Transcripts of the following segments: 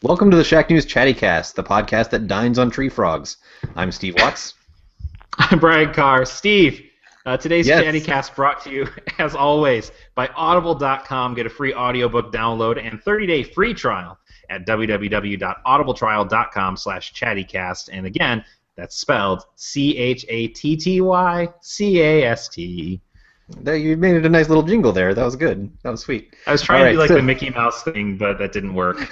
Welcome to the Shack News Chattycast, the podcast that dines on tree frogs. I'm Steve Watts. I'm Brian Carr. Steve, today's Yes. Chattycast brought to you, as always, by Audible.com. Get a free audiobook download and 30-day free trial at www.audibletrial.com/chattycast. And again, that's spelled CHATTYCAST. There, you made it a nice little jingle there. That was good. That was sweet. I was trying to do like the Mickey Mouse thing, but that didn't work.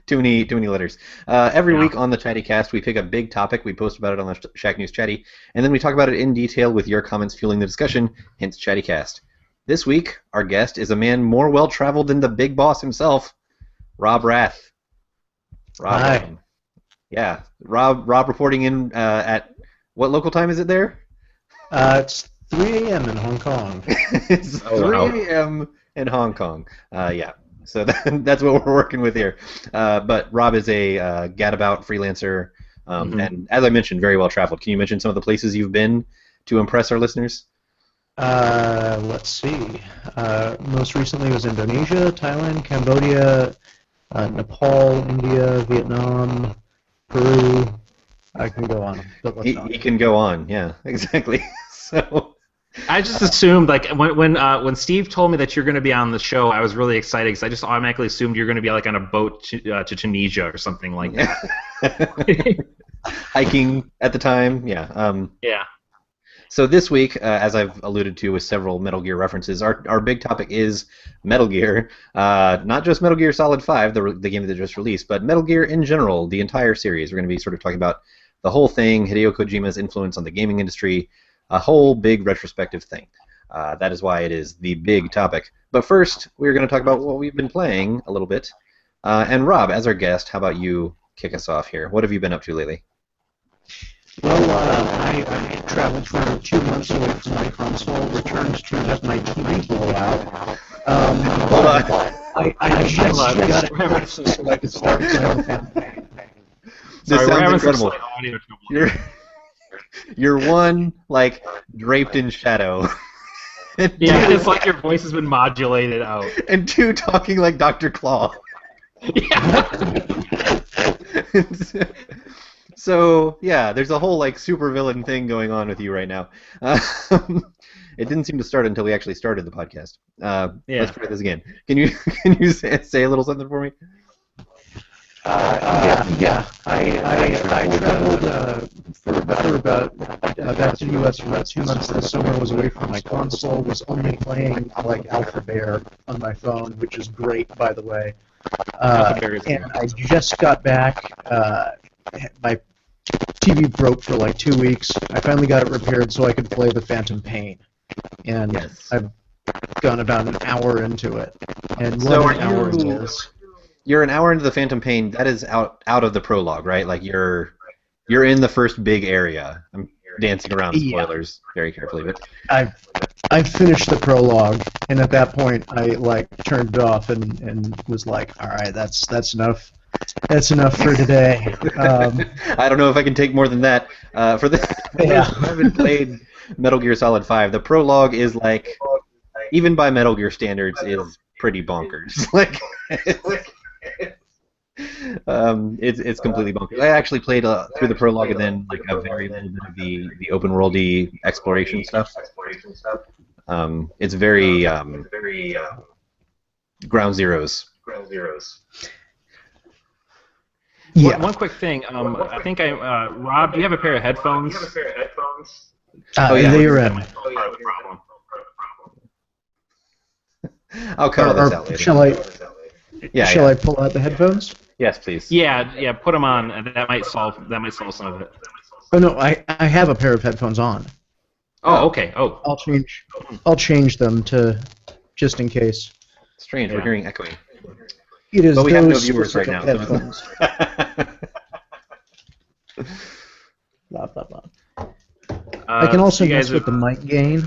Too many letters. Every week on the Chattycast, we pick a big topic, we post about it on the Shack News Chatty, and then we talk about it in detail with your comments fueling the discussion, hence Chattycast. This week, our guest is a man more well-traveled than the big boss himself, Rob Rath. Rob, Hi. Yeah, Rob reporting in at what local time is it there? It's 3 a.m. in Hong Kong. It's 3 a.m. in Hong Kong. Yeah, so that's what we're working with here. But Rob is a gadabout freelancer, and as I mentioned, very well traveled. Can you mention some of the places you've been to impress our listeners? Let's see. Most recently was Indonesia, Thailand, Cambodia, Nepal, India, Vietnam, Peru. I can go on. But let's not. He can go on. Yeah, exactly. So. I just assumed, like, when Steve told me that you're going to be on the show, I was really excited because I just automatically assumed you're going to be like on a boat to Tunisia or something like that. Hiking at the time, yeah. Yeah. So this week, as I've alluded to with several Metal Gear references, our big topic is Metal Gear. Not just Metal Gear Solid 5, the game that just released, but Metal Gear in general, the entire series. We're going to be sort of talking about the whole thing, Hideo Kojima's influence on the gaming industry, a whole big retrospective thing. That is why it is the big topic. But first, we're going to talk about what we've been playing a little bit. And Rob, as our guest, how about you kick us off here? What have you been up to lately? Well, I traveled for 2 months away from my console, returned to have my TV blow out. Hold on. I just got it so I could start my own campaign. This Sorry, we're sounds having some incredible. slight audio trouble. You're one, like, draped in shadow. And Yeah, two, it's like your voice has been modulated out. and two, talking like Dr. Claw. Yeah. So, yeah, there's a whole, like, supervillain thing going on with you right now. It didn't seem to start until we actually started the podcast. Let's try this again. Can you say a little something for me? Yeah. I traveled back to the U.S. for about 2 months this summer. Was away from my console. Was only playing like Alpha Bear on my phone, which is great, by the way. Alpha Bear is And great. I just got back. My TV broke for like 2 weeks. I finally got it repaired so I could play the Phantom Pain, and Yes. I've gone about an hour into it. And So what are an hour it you- is. You're an hour into the Phantom Pain. That is out of the prologue, right? Like, you're in the first big area. I'm dancing around spoilers very carefully, but I finished the prologue, and at that point, I like turned it off and was like, "All right, that's enough. That's enough for today." I don't know if I can take more than that. For those who haven't played Metal Gear Solid 5, the prologue is like, even by Metal Gear standards, is pretty bonkers. Like, it's completely bonkers. I actually played through the prologue and then like a very little bit of the open worldy exploration stuff. It's very ground zeros. Yeah. One quick thing. I think Rob, do you have a pair of headphones? Oh, yeah. They are in. I'll cut all this out later. Shall I Yeah. pull out the headphones? Yes, please. Yeah. Put them on. And that might solve some of it. Oh no, I have a pair of headphones on. Oh, okay. Oh, I'll change them to just in case. Strange. We're hearing echoing. It is But we have no those viewers right specific now. So headphones. Blah, blah, blah. I I can also mess with the mic gain.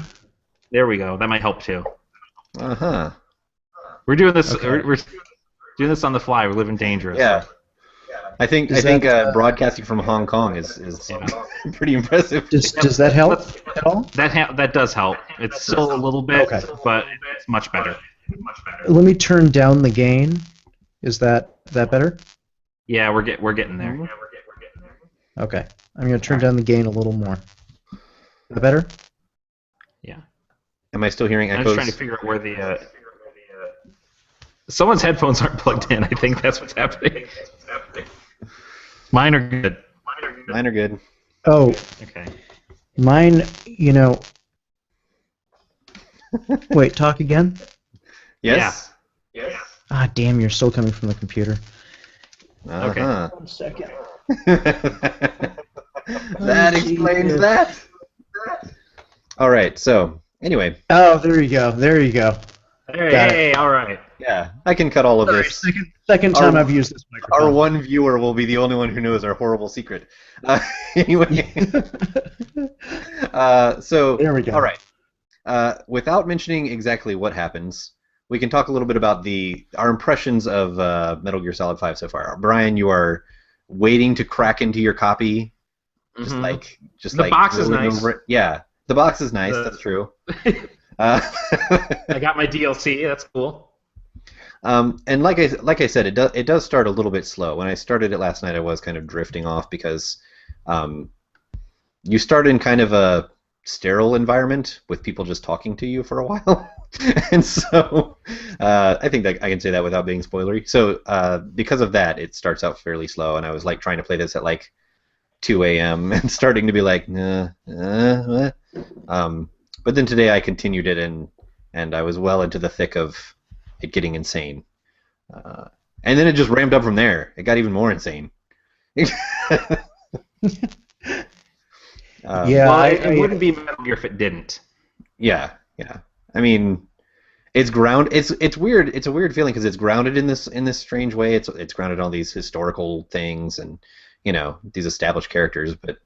There we go. That might help too. Uh-huh. We're doing this. Okay. We're doing this on the fly. We're living dangerous. Yeah. I think broadcasting from Hong Kong is pretty impressive. Does that help at all? That does help. It's still a little bit, Okay. but it's much better. Let me turn down the gain. Is that better? Yeah, we're getting there. Okay. I'm going to turn down the gain a little more. Is that better? Yeah. Am I still hearing I'm echoes? just trying to figure out where the someone's headphones aren't plugged in. I think that's what's happening. Mine are good. Mine are good. Oh, Okay. mine, Wait, talk again? Yes? Ah, damn, you're still coming from the computer. Okay. Uh-huh. 1 second. That explains that. All right. So anyway, Oh, there you go. There you go. Got it. Hey, all right. yeah, I can cut all of Sorry, this. second time Our- I've used this microphone. Our one viewer will be the only one who knows our horrible secret. Anyway, so There we go. all right. Without mentioning exactly what happens, we can talk a little bit about our impressions of Metal Gear Solid 5 so far. Brian, you are waiting to crack into your copy, just The like box is rolling nice. over it. Yeah, the box is nice. That's true. I got my DLC. That's cool. And like I said, it does start a little bit slow. When I started it last night, I was kind of drifting off because you start in kind of a sterile environment with people just talking to you for a while, and so I think that I can say that without being spoilery. So because of that, it starts out fairly slow, and I was like trying to play this at like 2 a.m. and starting to be like, what? But then today I continued it, and I was well into the thick of it getting insane. And then it just ramped up from there. It got even more insane. Yeah, It wouldn't be Metal Gear if it didn't. Yeah. I mean, it's It's weird. It's a weird feeling because it's grounded in this strange way. It's grounded in all these historical things and these established characters, but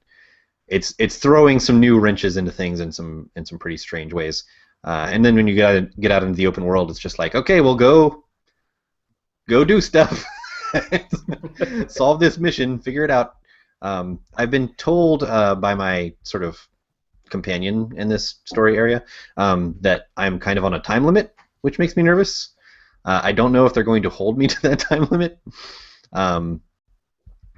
it's throwing some new wrenches into things in some pretty strange ways. And then when you get out into the open world, it's just like, okay, well, go do stuff, solve this mission, figure it out. I've been told by my sort of companion in this story area that I'm kind of on a time limit, which makes me nervous. I don't know if they're going to hold me to that time limit,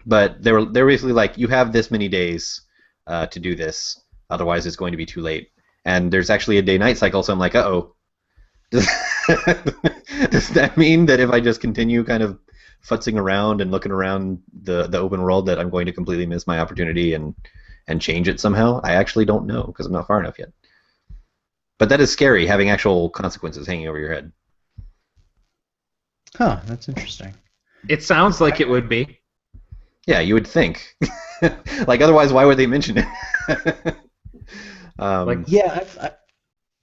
but they're basically like, you have this many days to do this, otherwise it's going to be too late. And there's actually a day-night cycle, so I'm like, uh-oh. Does that mean that if I just continue kind of futzing around and looking around the open world that I'm going to completely miss my opportunity and change it somehow? I actually don't know because I'm not far enough yet. But that is scary, having actual consequences hanging over your head. Huh, that's interesting. It sounds like it would be. Yeah, you would think. Like, otherwise, why would they mention it? Yeah,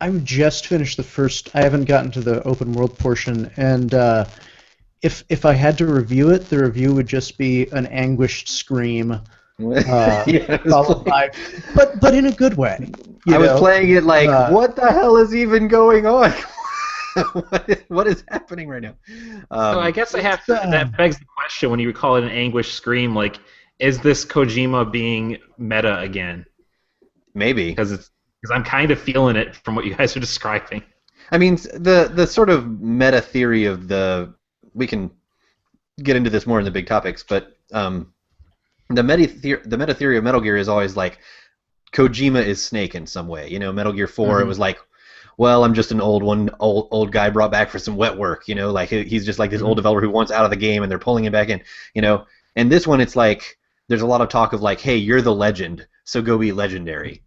I've just finished the first. I haven't gotten to the open world portion, and if I had to review it, the review would just be an anguished scream, followed by, but in a good way. I was playing it like, what the hell is even going on? What is happening right now? So I guess that begs the question when you call it an anguished scream, like, is this Kojima being meta again? Maybe. Because I'm kind of feeling it from what you guys are describing. I mean, the sort of meta theory of we can get into this more in the big topics, but the meta theory of Metal Gear is always like Kojima is Snake in some way. Metal Gear 4, it was like, well, I'm just an old guy brought back for some wet work. Like he's just like this old developer who wants out of the game, and they're pulling him back in. And this one, it's like there's a lot of talk of like, hey, you're the legend, so go be legendary.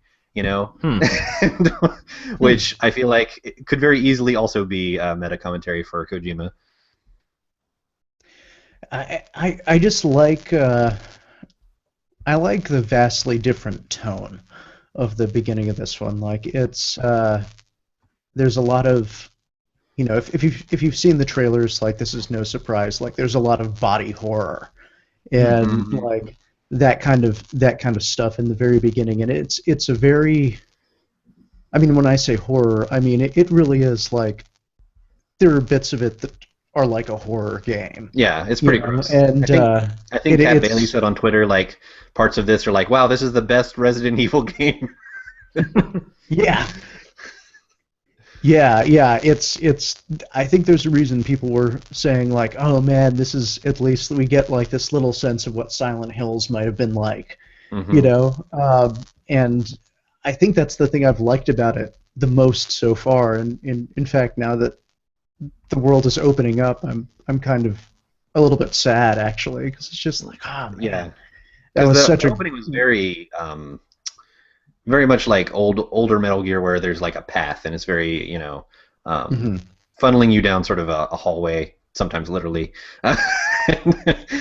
Which I feel like it could very easily also be meta commentary for Kojima. I just like I like the vastly different tone of the beginning of this one. Like it's there's a lot of if you've seen the trailers, like this is no surprise. Like there's a lot of body horror and like that kind of stuff in the very beginning, and it's a very, I mean, when I say horror, I mean it really is like there are bits of it that are like a horror game. Yeah, it's pretty gross. And I think Pat Bailey said on Twitter, like, parts of this are like, wow, this is the best Resident Evil game. Yeah. Yeah. It's. I think there's a reason people were saying like, oh man, this is at least we get like this little sense of what Silent Hills might have been like, you Hmm. know. And I think that's the thing I've liked about it the most so far. And in fact, now that the world is opening up, I'm kind of a little bit sad actually because it's just like, oh man, Yeah, that because was the such a opening was very much like older Metal Gear where there's like a path and it's very, um, Mhm. funneling you down sort of a hallway, sometimes literally,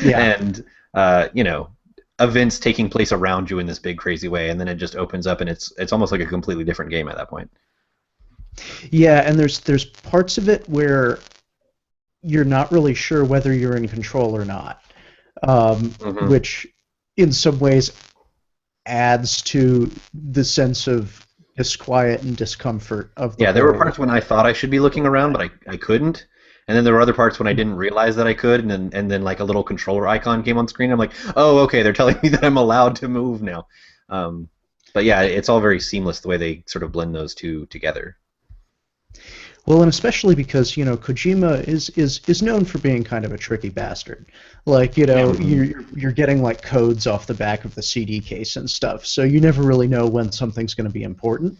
Yeah. and events taking place around you in this big crazy way, and then it just opens up and it's almost like a completely different game at that point. Yeah, and there's parts of it where you're not really sure whether you're in control or not, Hmm. which in some ways adds to the sense of disquiet and discomfort of the Yeah, there were whole parts when I thought I should be looking around, but I couldn't. And then there were other parts when I didn't realize that I could, and then like a little controller icon came on screen. I'm like, oh, okay, they're telling me that I'm allowed to move now. Um, but yeah, it's all very seamless the way they sort of blend those two together. Well, and especially because Kojima is known for being kind of a tricky bastard. Like Yeah. you're getting like codes off the back of the CD case and stuff, so you never really know when something's going to be important.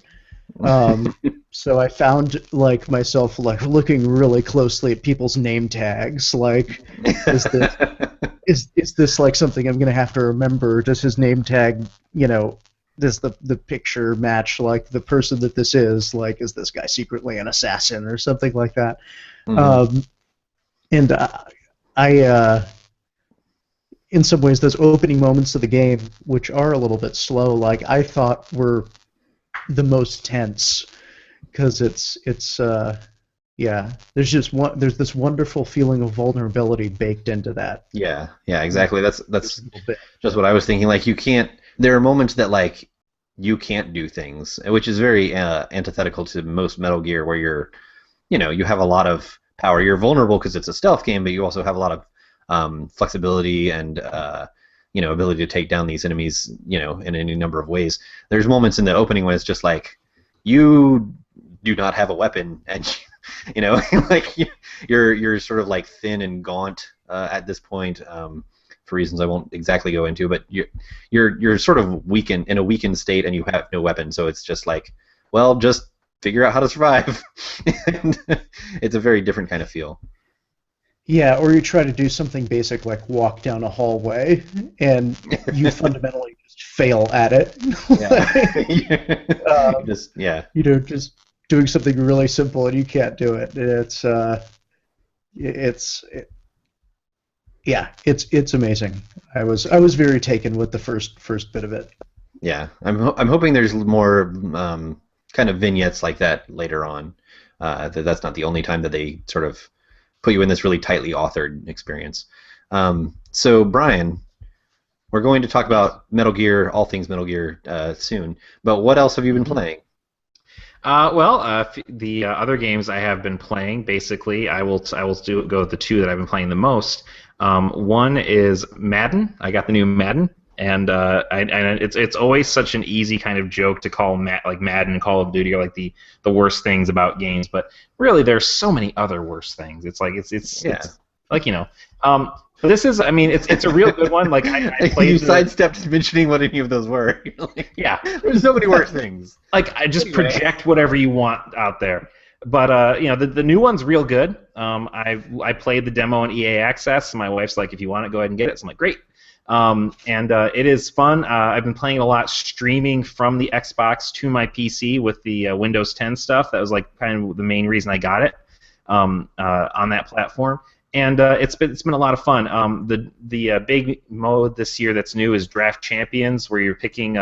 Um, so I found like myself like looking really closely at people's name tags. Like, is this is this like something I'm going to have to remember? Does his name tag, does the picture match like the person that this is? Like, is this guy secretly an assassin or something like that? Hmm. Um, and in some ways, those opening moments of the game, which are a little bit slow, like I thought were the most tense because yeah, there's this wonderful feeling of vulnerability baked into that Yeah, exactly. That's little bit. just what I was thinking. Like you can't. There are moments that like you can't do things, which is very antithetical to most Metal Gear, where you have a lot of power. You're vulnerable because it's a stealth game, but you also have a lot of flexibility and ability to take down these enemies, in any number of ways. There's moments in the opening when it's just like you do not have a weapon, and like you're sort of like thin and gaunt at this point. For reasons I won't exactly go into, but you're sort of weakened in a weakened state, and you have no weapon, so it's just like, well, just figure out how to survive. And it's a very different kind of feel. Yeah, or you try to do something basic like walk down a hallway, and you fundamentally just fail at it. Yeah. um, Just yeah. just doing something really simple and you can't do it. It's yeah, it's amazing. I was very taken with the first bit of it. Yeah. I'm hoping there's more kind of vignettes like that later on. That's not the only time that they sort of put you in this really tightly authored experience. So Brian, we're going to talk Yes. about Metal Gear, all things Metal Gear, soon. But what else have you been Mhm. playing? The other games I have been playing, basically, go with the two that I've been playing the most. One is Madden. I got the new Madden, and it's always such an easy kind of joke to call like Madden and Call of Duty are like the worst things about games, but really there's so many other worse things. It's like Yeah. it's like but this is, I mean, it's a real good one. Like I You played the sidestepped mentioning what any of those were. You're like, yeah. there's so many worse things. Like I just Anyway. project whatever you want out there. But the new one's real good. I played the demo on EA Access, and my wife's like, if you want it, go ahead and get it. So I'm like, great. And it is fun. I've been playing a lot streaming from the Xbox to my PC with the Windows 10 stuff. That was like kind of the main reason I got it on that platform. And it's been a lot of fun. The big mode this year that's new is Draft Champions, where you're picking.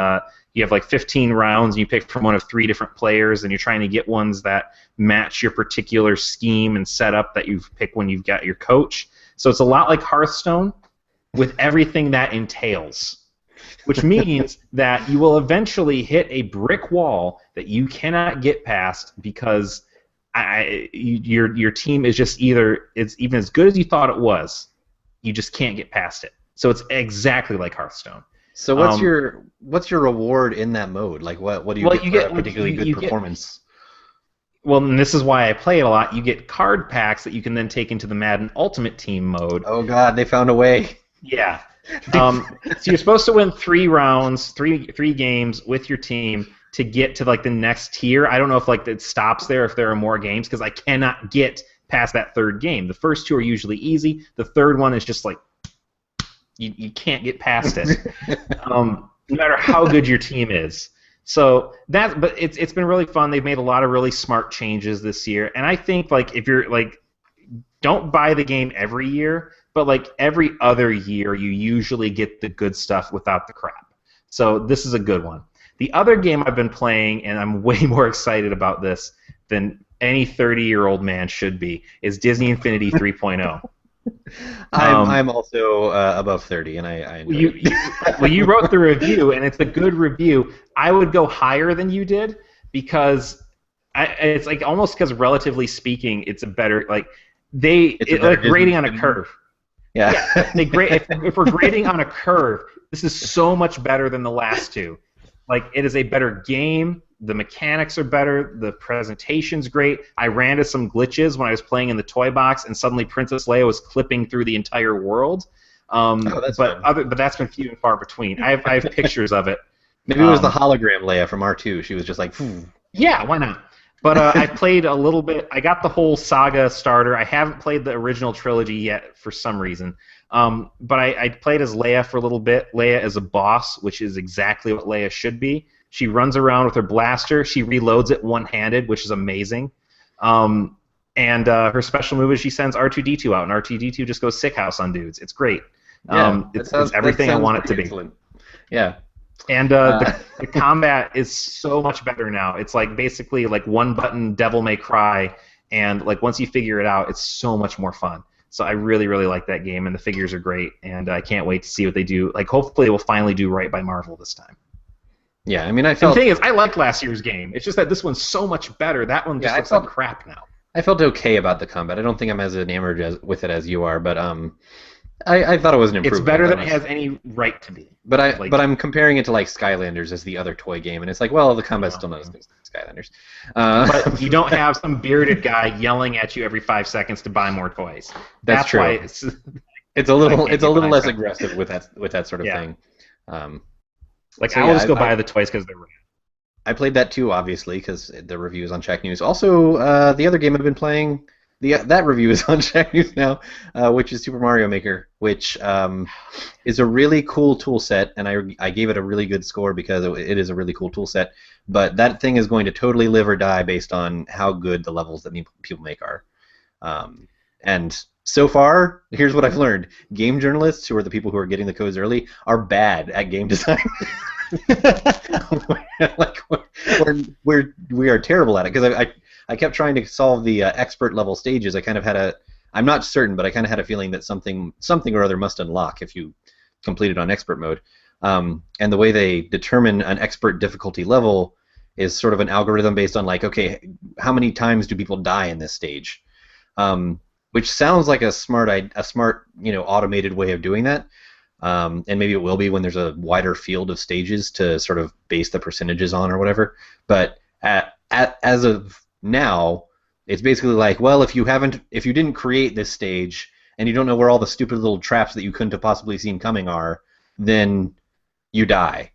You have like 15 rounds, and you pick from one of 3 different players, and you're trying to get ones that match your particular scheme and setup that you've picked when you've got your coach. So it's a lot like Hearthstone, with everything that entails, which means that you will eventually hit a brick wall that you cannot get past because your team is just either it's even as good as you thought it was, you just can't get past it. So it's exactly like Hearthstone. So Um, what's your reward in that mode? Like what do you well, get you for a get like particularly good you get performance? Well, and this is why I play it a lot. You get card packs that you can then take into the Madden Ultimate Team mode. Oh God, they found a way. Yeah. So you're supposed to win 3 rounds, three games with your team to get to like the next tier. I don't know if like it stops there if there are more games because I cannot get past that 3rd game. The first 2 are usually easy. The 3rd one is just like you can't get past it, no matter how good your team is. So but it's been really fun. They've made a lot of really smart changes this year, and I think like if you're like, don't buy the game every year, but like every other year you usually get the good stuff without the crap. So this is a good one. The other game I've been playing, and I'm way more excited about this than any 30-year-old man should be, is Disney Infinity 3.0. I'm also above 30, and I enjoy it. Well, you wrote the review, and it's a good review. I would go higher than you did because it's like almost because relatively speaking, it's a better like like grading on a curve. Yeah. If we're grading on a curve, this is so much better than the last 2. Like it is a better game. The mechanics are better. The presentation's great. I ran into some glitches when I was playing in the toy box, and suddenly Princess Leia was clipping through the entire world. That's but that's been few and far between. I have pictures of it. Maybe it was the hologram Leia from R2. She was just like, phew. Yeah, why not? But I played a little bit. I got the whole saga starter. I haven't played the original trilogy yet for some reason. But I played as Leia for a little bit. Leia is a boss, which is exactly what Leia should be. She runs around with her blaster. She reloads it one-handed, which is amazing. And her special move is she sends R2-D2 out, and R2-D2 just goes sick house on dudes. It's great. It's everything I want it to be. Excellent. Yeah. And the combat is so much better now. It's like basically like one-button Devil May Cry, and like once you figure it out, it's so much more fun. So I really, really like that game, and the figures are great, and I can't wait to see what they do. Like hopefully they will finally do right by Marvel this time. Yeah, I mean, I felt. And the thing is, I liked last year's game. It's just that this one's so much better. That one just looks like crap now. I felt okay about the combat. I don't think I'm as enamored with it as you are, but I thought it was an improvement. It's better than it has any right to be. But I'm comparing it to like Skylanders as the other toy game, and it's like, well, the combat's still not as good as Skylanders. But you don't have some bearded guy yelling at you every 5 seconds to buy more toys. That's true. Why it's a little less aggressive with that sort of thing. I will just go buy the toys because they're rad. I played that too, obviously, because the review is on Shack News. Also, the other game I've been playing, that review is on Shack News now, which is Super Mario Maker, which is a really cool tool set, and I gave it a really good score because it is a really cool tool set. But that thing is going to totally live or die based on how good the levels that people make are. And so far, here's what I've learned: game journalists, who are the people who are getting the codes early, are bad at game design. we are terrible at it because I kept trying to solve the expert level stages. I'm not certain, but I kind of had a feeling that something or other must unlock if you complete it on expert mode. And the way they determine an expert difficulty level is sort of an algorithm based on like, okay, how many times do people die in this stage? Which sounds like a smart automated way of doing that. And maybe it will be when there's a wider field of stages to sort of base the percentages on or whatever. But as of now, it's basically like, well, if you didn't create this stage and you don't know where all the stupid little traps that you couldn't have possibly seen coming are, then you die.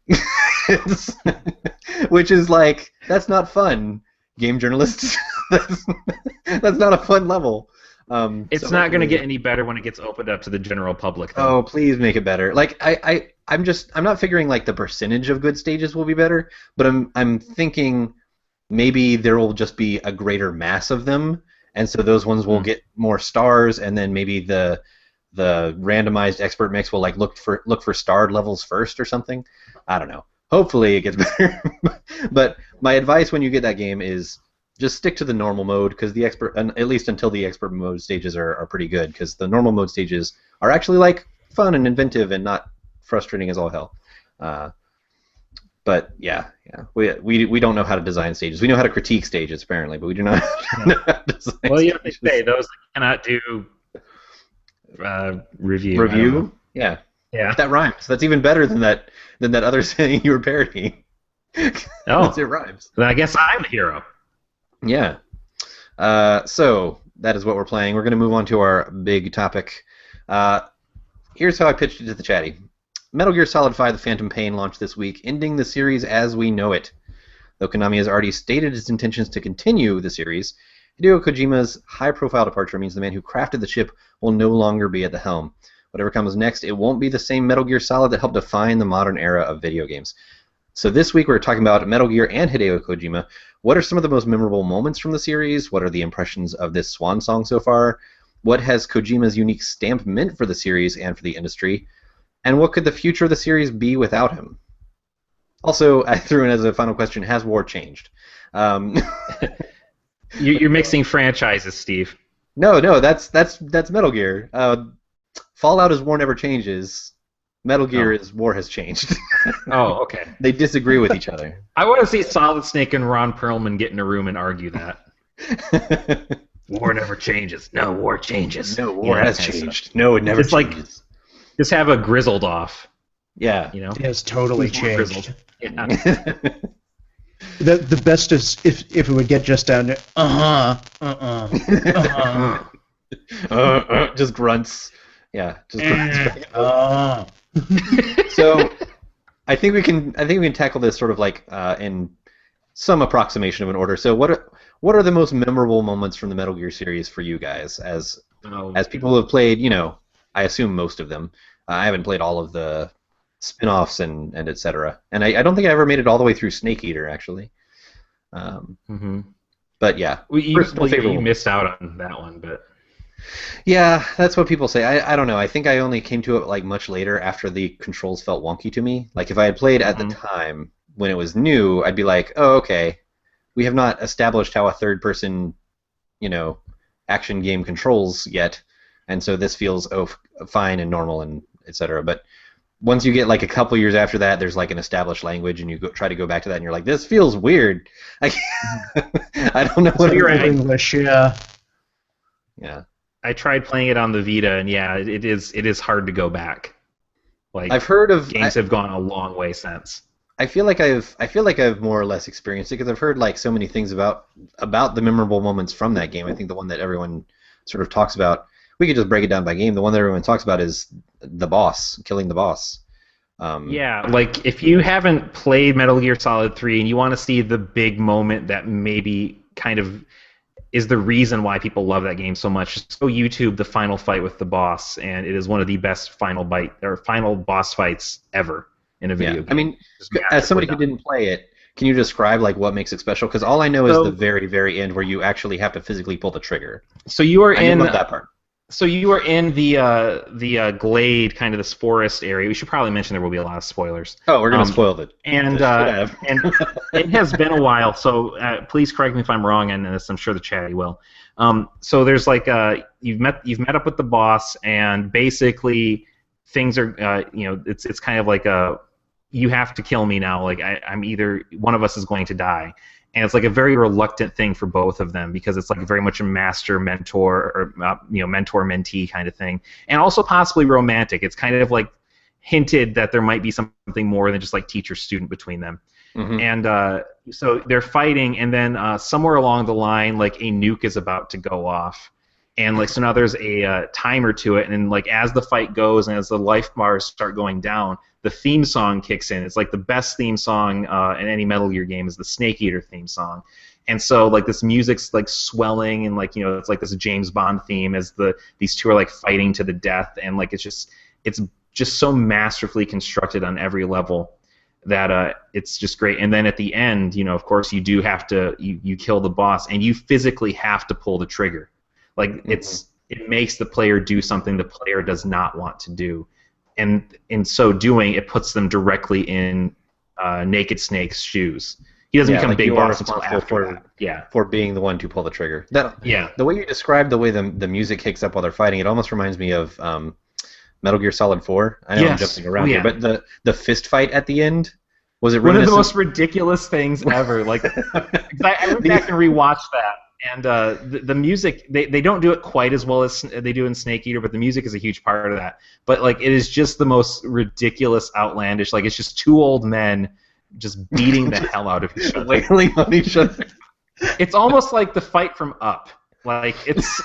Which is like, that's not fun, game journalists. That's not a fun level. It's not going to get any better when it gets opened up to the general public, though. Oh, please make it better. Like I'm not figuring like the percentage of good stages will be better, but I'm thinking maybe there will just be a greater mass of them, and so those ones will get more stars, and then maybe the randomized expert mix will like look for starred levels first or something. I don't know. Hopefully it gets better. But my advice when you get that game is just stick to the normal mode, because the expert, at least until the expert mode stages are pretty good, because the normal mode stages are actually like fun and inventive and not frustrating as all hell. But yeah, we don't know how to design stages. We know how to critique stages apparently, but we do not know how to design well, stages. Yeah, they say those that cannot do review. Review? Yeah. Yeah. That rhymes. That's even better than that other saying you were parodying. Oh, it rhymes. Then I guess I'm the hero. Yeah. So that is what we're playing. We're going to move on to our big topic. Here's how I pitched it to the chatty. Metal Gear Solid 5: The Phantom Pain launched this week, ending the series as we know it. Though Konami has already stated its intentions to continue the series, Hideo Kojima's high-profile departure means the man who crafted the chip will no longer be at the helm. Whatever comes next, it won't be the same Metal Gear Solid that helped define the modern era of video games. So this week we're talking about Metal Gear and Hideo Kojima. What are some of the most memorable moments from the series? What are the impressions of this swan song so far? What has Kojima's unique stamp meant for the series and for the industry? And what could the future of the series be without him? Also, I threw in as a final question, has war changed? You're mixing franchises, Steve. No, that's Metal Gear. Fallout is war never changes. Metal Gear is war has changed. Oh, okay. They disagree with each other. I want to see Solid Snake and Ron Perlman get in a room and argue that. War never changes. No, war changes. No, war has changed. No, it never changes. Just have a grizzled off. Yeah. You know? It has totally changed. Yeah. The best is if it would get just down to just grunts. Yeah, just grunts. So I think we can tackle this sort of like in some approximation of an order. So what are the most memorable moments from the Metal Gear series for you guys as people who have played, I assume most of them. I haven't played all of the spin-offs and etc. And I don't think I ever made it all the way through Snake Eater, actually. But yeah, you missed out on that one, but yeah, that's what people say. I don't know. I think I only came to it like much later after the controls felt wonky to me. Like if I had played at the time when it was new, I'd be like, oh, okay, we have not established how a third-person, action game controls yet, and so this feels fine and normal and etc. But once you get like a couple years after that, there's like an established language, and you try to go back to that, and you're like, this feels weird. I don't know what you're English, yeah. Yeah. I tried playing it on the Vita, and yeah, it is hard to go back. Like I've heard of games have gone a long way since. I feel like I've more or less experienced it because I've heard like so many things about the memorable moments from that game. I think the one that everyone sort of talks about, we could just break it down by game. The one that everyone talks about is the boss, killing the boss. Yeah, like if you haven't played Metal Gear Solid 3 and you want to see the big moment that maybe kind of is the reason why people love that game so much, just go YouTube the final fight with the boss, and it is one of the best final boss fights ever in a video game. I mean, as somebody who didn't play it, can you describe like what makes it special? Because all I know is the very, very end where you actually have to physically pull the trigger. So you are I love that part. So you are in the glade, kind of this forest area. We should probably mention there will be a lot of spoilers. Oh, we're gonna spoil it. And it has been a while, so please correct me if I'm wrong on this. I'm sure the chatty will. So there's like you've met up with the boss, and basically things are it's kind of like you have to kill me now. Like I'm either one of us is going to die. And it's like a very reluctant thing for both of them because it's like very much a master-mentor or mentor-mentee kind of thing, and also possibly romantic. It's kind of like hinted that there might be something more than just like teacher-student between them. And so they're fighting, and then somewhere along the line, like a nuke is about to go off, and like so now there's a timer to it, and like as the fight goes and as the life bars start going down, the theme song kicks in. It's like the best theme song in any Metal Gear game is the Snake Eater theme song. And so like this music's like swelling and like it's like this James Bond theme as these two are like fighting to the death, and like it's just so masterfully constructed on every level that it's just great. And then at the end, of course you do have to you kill the boss, and you physically have to pull the trigger. Like it makes the player do something the player does not want to do. And in so doing, it puts them directly in Naked Snake's shoes. He doesn't become big boss until after that. Yeah, for being the one to pull the trigger. The way you described the way the music kicks up while they're fighting, it almost reminds me of Metal Gear Solid 4. I know I'm jumping around here, but the fist fight at the end, was it one of the most ridiculous things ever? Like, I went back and rewatched that. And the music, they don't do it quite as well as they do in Snake Eater, but the music is a huge part of that. But like, it is just the most ridiculous, outlandish. Like, it's just two old men just beating the hell out of each other, wailing on each other. It's almost like the fight from Up. Like it's.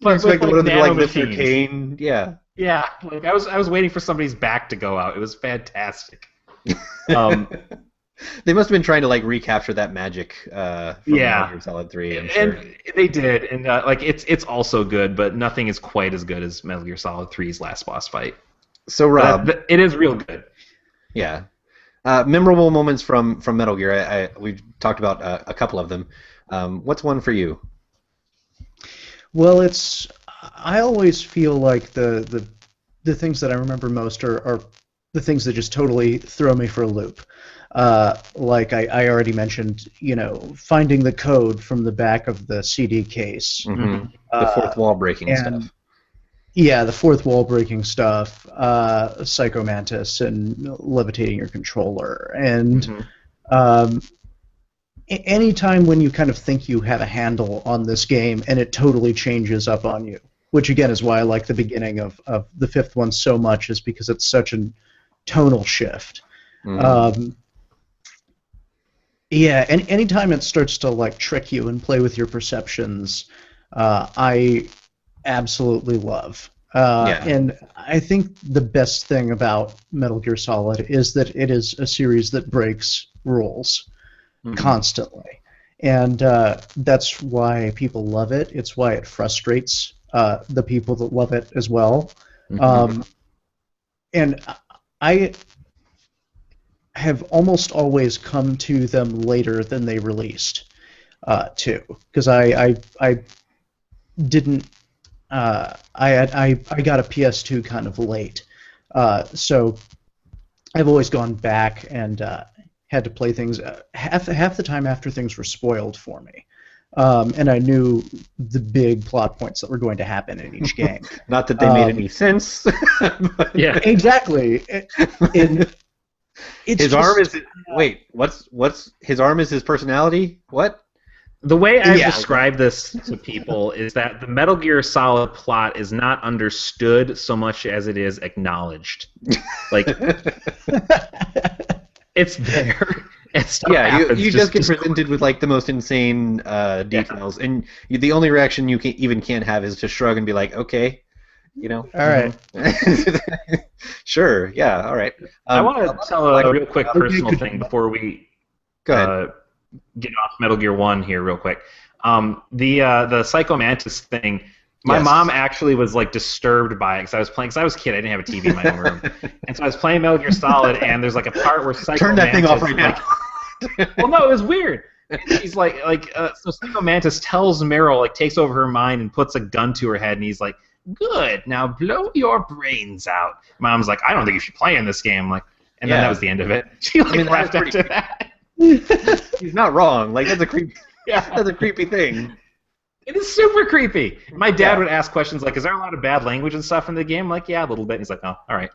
But expect one of them to like lift their nanomachines. cane. Yeah. Yeah, like I was waiting for somebody's back to go out. It was fantastic. They must have been trying to like recapture that magic from Metal Gear Solid 3. I'm sure. And they did, and like it's also good, but nothing is quite as good as Metal Gear Solid 3's last boss fight. So Rob, it is real good. Yeah, memorable moments from Metal Gear. We've talked about a couple of them. What's one for you? Well, I always feel like the things that I remember most are the things that just totally throw me for a loop. Like I already mentioned, finding the code from the back of the CD case. Mm-hmm. The fourth wall breaking stuff. Yeah, the fourth wall breaking stuff, Psycho Mantis, and levitating your controller. And anytime when you kind of think you have a handle on this game and it totally changes up on you, which again is why I like the beginning of the fifth one so much, is because it's such a tonal shift. Yeah, and anytime it starts to like trick you and play with your perceptions, I absolutely love. And I think the best thing about Metal Gear Solid is that it is a series that breaks rules constantly. And that's why people love it. It's why it frustrates the people that love it as well. And I have almost always come to them later than they released, too, because I didn't. I got a PS2 kind of late, so I've always gone back and had to play things half the time after things were spoiled for me, and I knew the big plot points that were going to happen in each game. Not that they made any sense. Yeah, exactly. His arm is what's his arm is his personality? What? The way I've described this to people is that the Metal Gear Solid plot is not understood so much as it is acknowledged. Like, it's there. And stuff happens you just get presented with like the most insane details, and the only reaction you can't have is to shrug and be like, okay, All right. Sure. Yeah. All right. I want to tell a real quick personal thing before we go ahead. Get off Metal Gear 1 here real quick. The Psycho Mantis thing, my mom actually was like disturbed by it because I was a kid, I didn't have a TV in my own room. And so I was playing Metal Gear Solid, and there's like a part where Psycho Turn that Mantis, thing off right now. Well, no, it was weird. He's so Psycho Mantis tells Meryl, like, takes over her mind and puts a gun to her head, and he's like, good, now blow your brains out. Mom's like, I don't think you should play in this game. Like, and then that was the end of it. She left after that. He's not wrong. Like, that's a creepy. That's a creepy thing. It is super creepy. My dad would ask questions like, "Is there a lot of bad language and stuff in the game?" I'm like, yeah, a little bit. And he's like, "Oh, all right."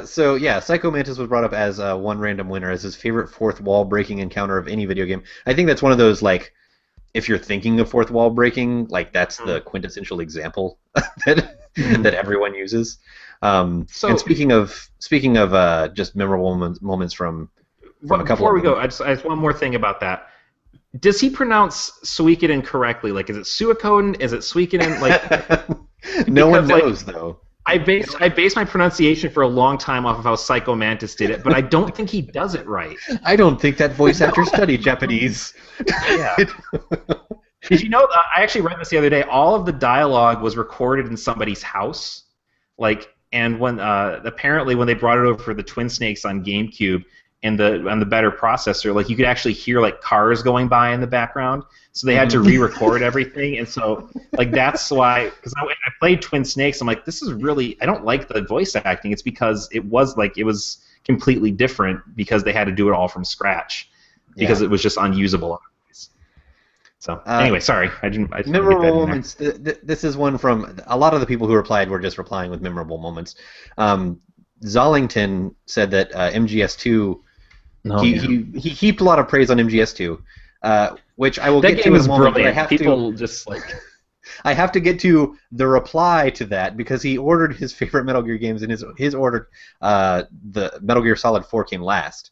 Psycho Mantis was brought up as one random winner as his favorite fourth wall breaking encounter of any video game. I think that's one of those, like, if you're thinking of fourth wall breaking, like, that's the quintessential example that everyone uses. And speaking of just memorable moments from a couple. Before we go, I just one more thing about that. Does he pronounce Suikoden correctly? Like, is it Suikoden? Is it Suikoden? Like, no one knows, though. I based my pronunciation for a long time off of how Psycho Mantis did it, but I don't think he does it right. I don't think that voice actor studied Japanese. Yeah. Did you know? I actually read this the other day. All of the dialogue was recorded in somebody's house, like. And when apparently when they brought it over for the Twin Snakes on GameCube and the better processor, like, you could actually hear like cars going by in the background. So they had to re-record everything, and so like that's why, because I played Twin Snakes, I'm like, this is really, I don't like the voice acting. It's because it was completely different because they had to do it all from scratch because it was just unusable. So anyway, sorry, I didn't memorable moments. This is one from a lot of the people who replied were just replying with memorable moments. Zollington said that MGS2. He heaped a lot of praise on MGS2, which I will get to in a moment. Brilliant. People just like. I have to get to the reply to that because he ordered his favorite Metal Gear games, and his order, the Metal Gear Solid 4 came last.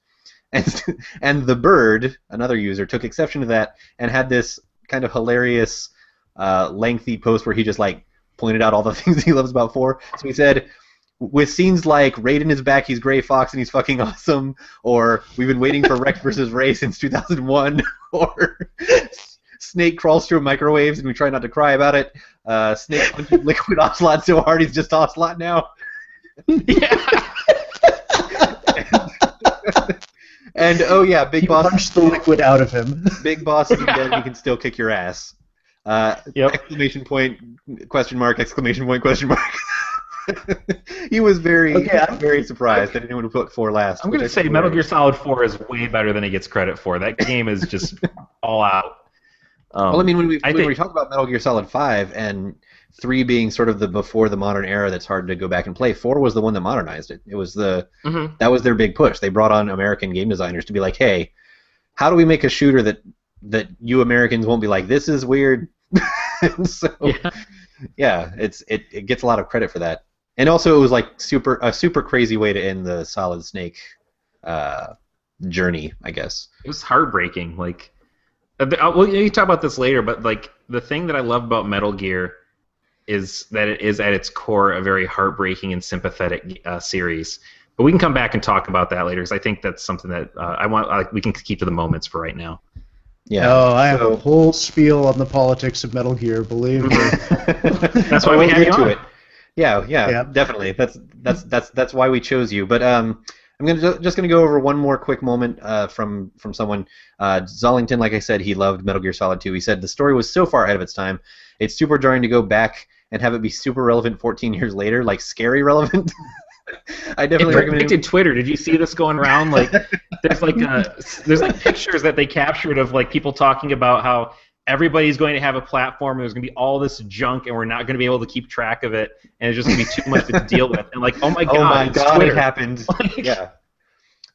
And the Bird, another user, took exception to that and had this kind of hilarious, lengthy post where he just like pointed out all the things he loves about 4. So he said, with scenes like Raiden is back, he's Gray Fox and he's fucking awesome, or we've been waiting for Rex versus Ray since 2001, or Snake crawls through microwaves and we try not to cry about it. Snake punches Liquid Ocelot so hard he's just Ocelot now. Yeah. And oh yeah, Big Boss punched the liquid out of him. Big Boss isn't dead. He can still kick your ass. Exclamation point! Question mark! Exclamation point! Question mark! He was very surprised that anyone would put 4 last. I'm gonna say Metal Gear Solid 4 is way better than he gets credit for. That game is just all out. Well, I mean, when we talk about Metal Gear Solid 5 and 3 being sort of the before the modern era that's hard to go back and play, 4 was the one that modernized it. It was that was their big push. They brought on American game designers to be like, hey, how do we make a shooter that you Americans won't be like, this is weird? So it gets a lot of credit for that. And also it was like a super crazy way to end the Solid Snake journey, I guess. It was heartbreaking. Like, well, you talk about this later, but like the thing that I love about Metal Gear is that it is at its core a very heartbreaking and sympathetic series. But we can come back and talk about that later because I think that's something that we can keep to the moments for right now. Yeah. Oh, I have a whole spiel on the politics of Metal Gear. Believe me. That's why we had you on. It. Yeah, definitely. That's why we chose you. But I'm just gonna go over one more quick moment from someone. Zollington, like I said, he loved Metal Gear Solid 2. He said the story was so far ahead of its time. It's super jarring to go back and have it be super relevant 14 years later, like scary relevant. I definitely recommend it. Twitter. Did you see this going around? Like, there's like pictures that they captured of like people talking about how everybody's going to have a platform and there's going to be all this junk and we're not going to be able to keep track of it and it's just going to be too much to deal with. And like, oh my god, it happened. Yeah.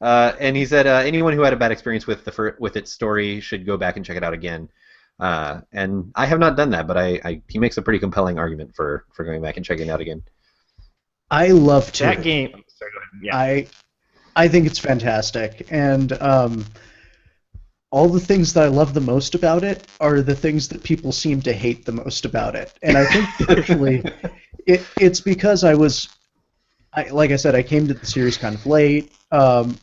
And he said anyone who had a bad experience with its story should go back and check it out again. And I have not done that, but he makes a pretty compelling argument for going back and checking it out again. I love that game. Sorry, go ahead. Yeah. I think it's fantastic, and all the things that I love the most about it are the things that people seem to hate the most about it. And I think actually it's because like I said, I came to the series kind of late.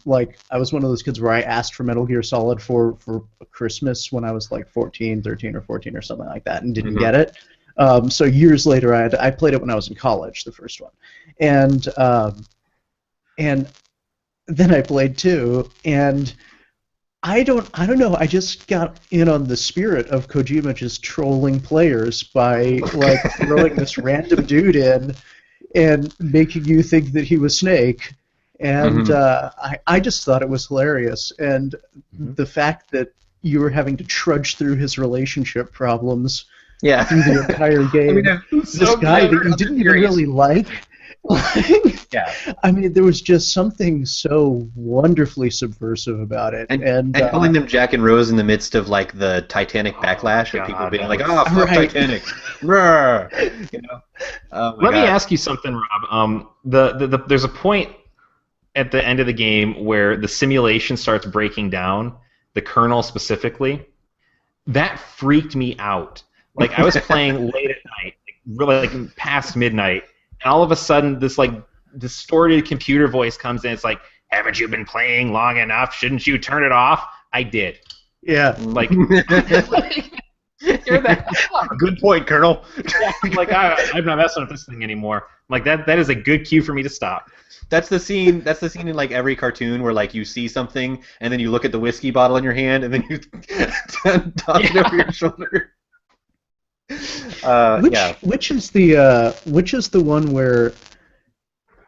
Like I was one of those kids where I asked for Metal Gear Solid for Christmas when I was like 13 or 14 or something like that and didn't get it. So years later, I played it when I was in college, the first one, and then I played 2, and I don't know. I just got in on the spirit of Kojima just trolling players by like throwing this random dude in and making you think that he was Snake, and I just thought it was hilarious, and the fact that you were having to trudge through his relationship problems. Yeah. Through the entire game. I mean, this guy that you didn't even really like. Yeah. I mean, there was just something so wonderfully subversive about it. And calling them Jack and Rose in the midst of like the Titanic backlash of people being like, "Oh, fuck Titanic." You know? Let me ask you something, Rob. There's a point at the end of the game where the simulation starts breaking down, the kernel specifically. That freaked me out. Like, I was playing late at night, really like past midnight, and all of a sudden this like distorted computer voice comes in. It's like, haven't you been playing long enough? Shouldn't you turn it off? I did. Yeah. Like, you're that. Good point, Colonel. Yeah, like, I'm not messing with this thing anymore. Like, that is a good cue for me to stop. That's the scene in like every cartoon where like you see something and then you look at the whiskey bottle in your hand and then you toss it over your shoulder. Which is the one where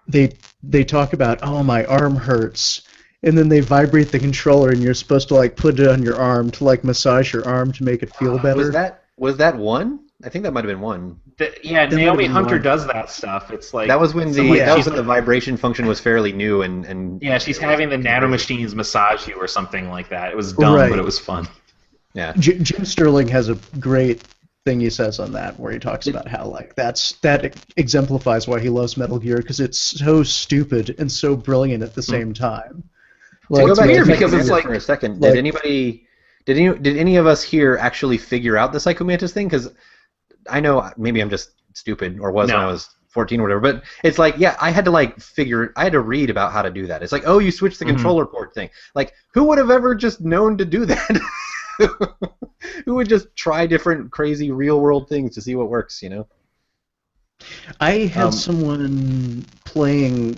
they talk about, oh, my arm hurts, and then they vibrate the controller and you're supposed to like put it on your arm to like massage your arm to make it feel better. Was that one? I think that might have been one. Naomi Hunter does that stuff. It's like that was when the vibration function was fairly new and yeah, she's having the nanomachines massage you or something like that. It was dumb, but it was fun. Yeah. Jim Sterling has a great thing he says on that, where he talks about how like that exemplifies why he loves Metal Gear, because it's so stupid and so brilliant at the same time. Like, it's weird because it's like for a second. Like, did any of us here actually figure out the Psychomantis thing? Because I know maybe I'm just stupid, or was when I was 14 or whatever. But it's like, yeah, I had to read about how to do that. It's like, oh, you switch the controller port thing. Like, who would have ever just known to do that? Who would just try different crazy real world things to see what works? I had someone playing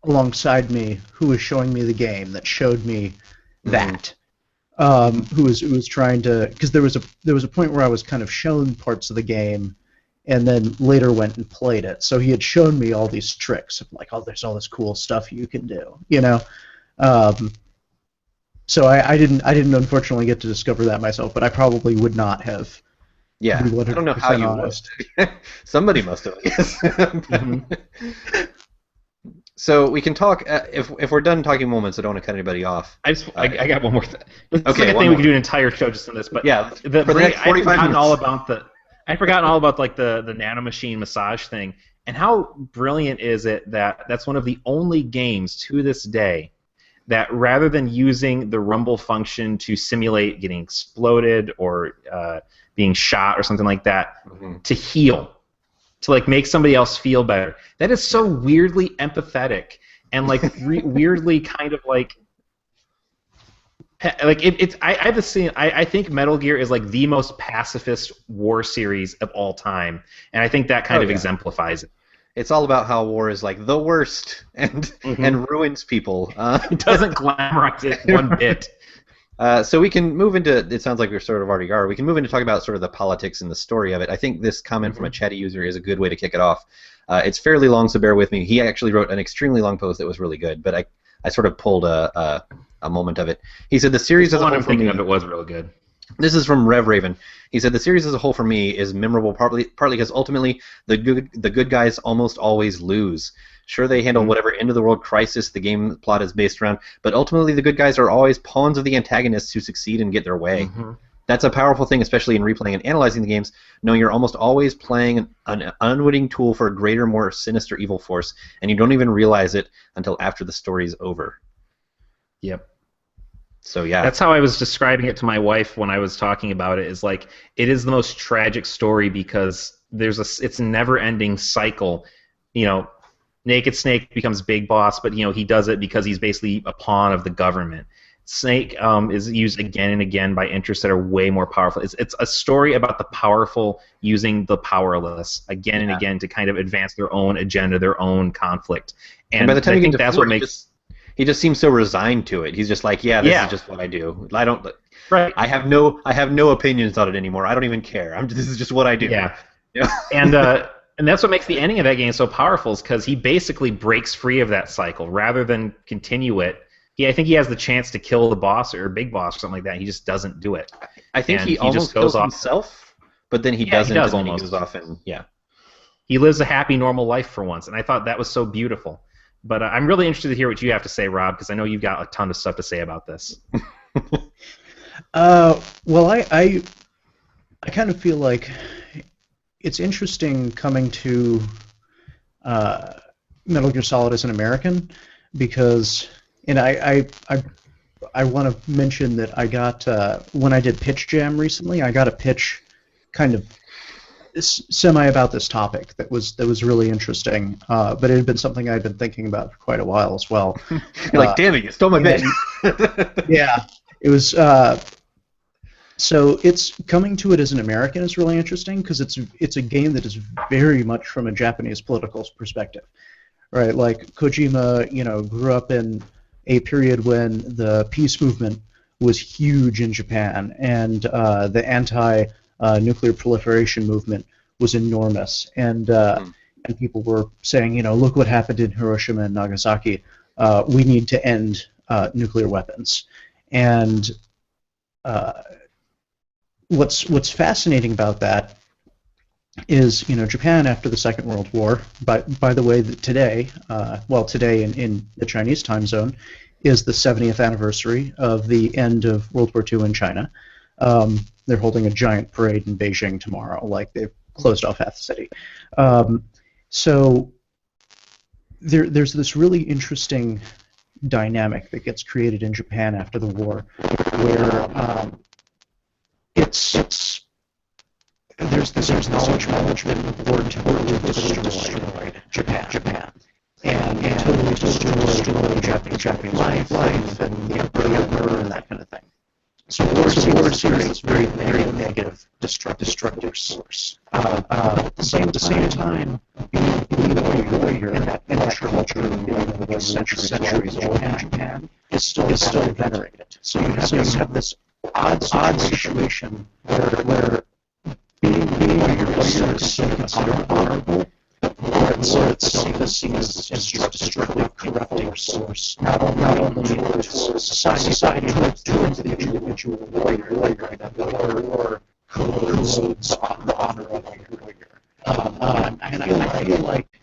alongside me who was showing me the game that showed me that. Who was trying to, because there was a point where I was kind of shown parts of the game, and then later went and played it. So he had shown me all these tricks of like, oh, there's all this cool stuff you can do, So I didn't unfortunately get to discover that myself, but I probably would not have. Yeah, I don't know how you honest. would. Somebody must have, yes. So we can talk, if we're done talking moments, I don't want to cut anybody off. I got one more thing. Okay, I think we could do an entire show just on this, but yeah, for the next 45 minutes. I'd forgotten all about like the nanomachine massage thing, and how brilliant is it that that's one of the only games to this day that rather than using the rumble function to simulate getting exploded or being shot or something like that, to heal, to like make somebody else feel better. That is so weirdly empathetic and like weirdly kind of like it's. I think Metal Gear is like the most pacifist war series of all time, and I think that kind of exemplifies it. It's all about how war is like the worst and ruins people. It doesn't glamorize it one bit. So we can move into, it sounds like we sort of already are, we can move into talk about sort of the politics and the story of it. I think this comment from a chatty user is a good way to kick it off. It's fairly long, so bear with me. He actually wrote an extremely long post that was really good, but I sort of pulled a moment of it. He said, the series as a whole for me... of it was really good. This is from Rev Raven. He said, the series as a whole for me is memorable partly because ultimately the good guys almost always lose. Sure, they handle whatever end-of-the-world crisis the game plot is based around, but ultimately the good guys are always pawns of the antagonists who succeed and get their way. That's a powerful thing, especially in replaying and analyzing the games, knowing you're almost always playing an unwitting tool for a greater, more sinister evil force, and you don't even realize it until after the story's over. Yep. So yeah, that's how I was describing it to my wife when I was talking about it. Is like, it is the most tragic story because it's a never-ending cycle. Naked Snake becomes Big Boss, but he does it because he's basically a pawn of the government. Snake is used again and again by interests that are way more powerful. It's a story about the powerful using the powerless again and again to kind of advance their own agenda, their own conflict. And by the time I you think get to that's four, what makes. He just seems so resigned to it. He's just like, this is just what I do. I don't. Right. I have no opinions on it anymore. I don't even care. This is just what I do. Yeah. And that's what makes the ending of that game so powerful, is because he basically breaks free of that cycle rather than continue it. I think he has the chance to kill the boss or Big Boss or something like that. He just doesn't do it. I think he almost just goes kills himself, but then he doesn't. He does and almost. He goes off and he lives a happy, normal life for once, and I thought that was so beautiful. But I'm really interested to hear what you have to say, Rob, because I know you've got a ton of stuff to say about this. Well, I kind of feel like it's interesting coming to Metal Gear Solid as an American, because, and I want to mention that I got when I did Pitch Jam recently, I got a pitch kind of semi about this topic that was really interesting, but it had been something I'd been thinking about for quite a while as well. You're like, damn it, you stole my bit. Yeah, it was. So it's coming to it as an American is really interesting because it's a game that is very much from a Japanese political perspective, right? Like Kojima, grew up in a period when the peace movement was huge in Japan, and the anti-nuclear proliferation movement was enormous, and people were saying, look what happened in Hiroshima and Nagasaki. We need to end nuclear weapons. And what's fascinating about that is, Japan after the Second World War. By the way, that today, today in the Chinese time zone, is the 70th anniversary of the end of World War II in China. they're holding a giant parade in Beijing tomorrow. Like they've closed off half the city. So there's this really interesting dynamic that gets created in Japan after the war, where there's knowledge that the war totally destroyed Japan. And totally destroyed Japanese life and the emperor and that kind of thing. So the war is very negative, destructive source. At the same time, being a warrior in that culture of centuries of Japan is still venerated. So you have this odd situation where being a warrior is so considered honorable. War itself is seen as a destructive, corrupting source, not only towards society, towards the individual warrior, or corrodes the honor of the warrior. And I feel like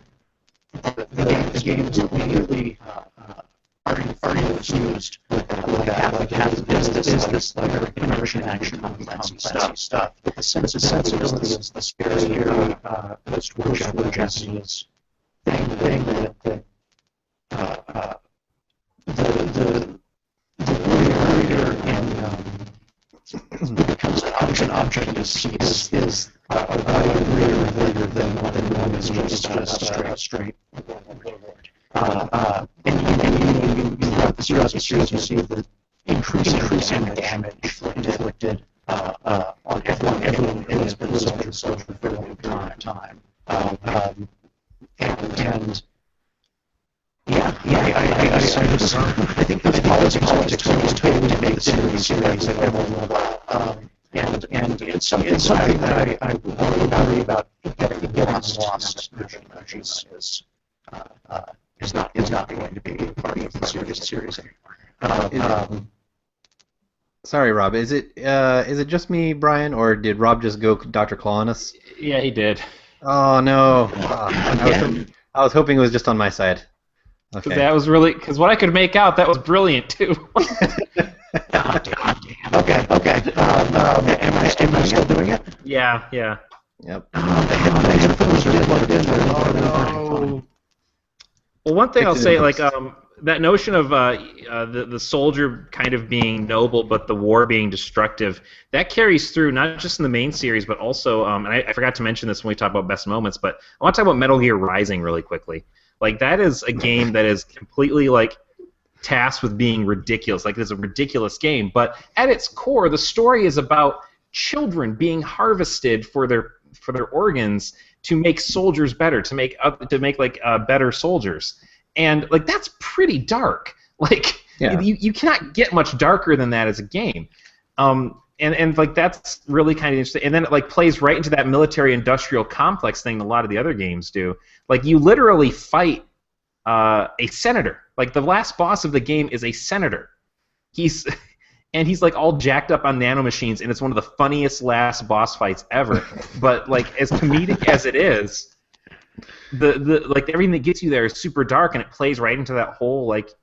the games immediately are infused with that. Is this like immersion action complex stuff? But the sensibility is this very post-war Japanese thing that the warrior becomes an object of seats is a greater than one is just straight warlord. And throughout the series, you see the increasing damage inflicted on everyone who has been soldier for a very long time. And I think the politics is totally to make the series at every level. And it's something that I worry about getting lost. Is not going to be part of the series anymore. Sorry, Rob. Is it just me, Brian, or did Rob just go Dr. Claw on us? Yeah, he did. Oh no! I was hoping it was just on my side. Okay. That was really because what I could make out that was brilliant too. God damn. Okay. Am I still doing it? Yeah. Yep. The headphones are plugged in. No. Well, one thing I'll say, like that notion of the soldier kind of being noble, but the war being destructive, that carries through not just in the main series, but also, and I forgot to mention this when we talk about best moments, but I want to talk about Metal Gear Rising really quickly. Like that is a game that is completely like tasked with being ridiculous. Like it's a ridiculous game, but at its core, the story is about children being harvested for their organs to make soldiers better, to make better soldiers, and like that's pretty dark. Like you cannot get much darker than that as a game, and like that's really kind of interesting. And then it like plays right into that military-industrial complex thing a lot of the other games do. Like you literally fight a senator. Like the last boss of the game is a senator. He's like all jacked up on nanomachines, and it's one of the funniest last boss fights ever. But like as comedic as it is, the like everything that gets you there is super dark, and it plays right into that whole like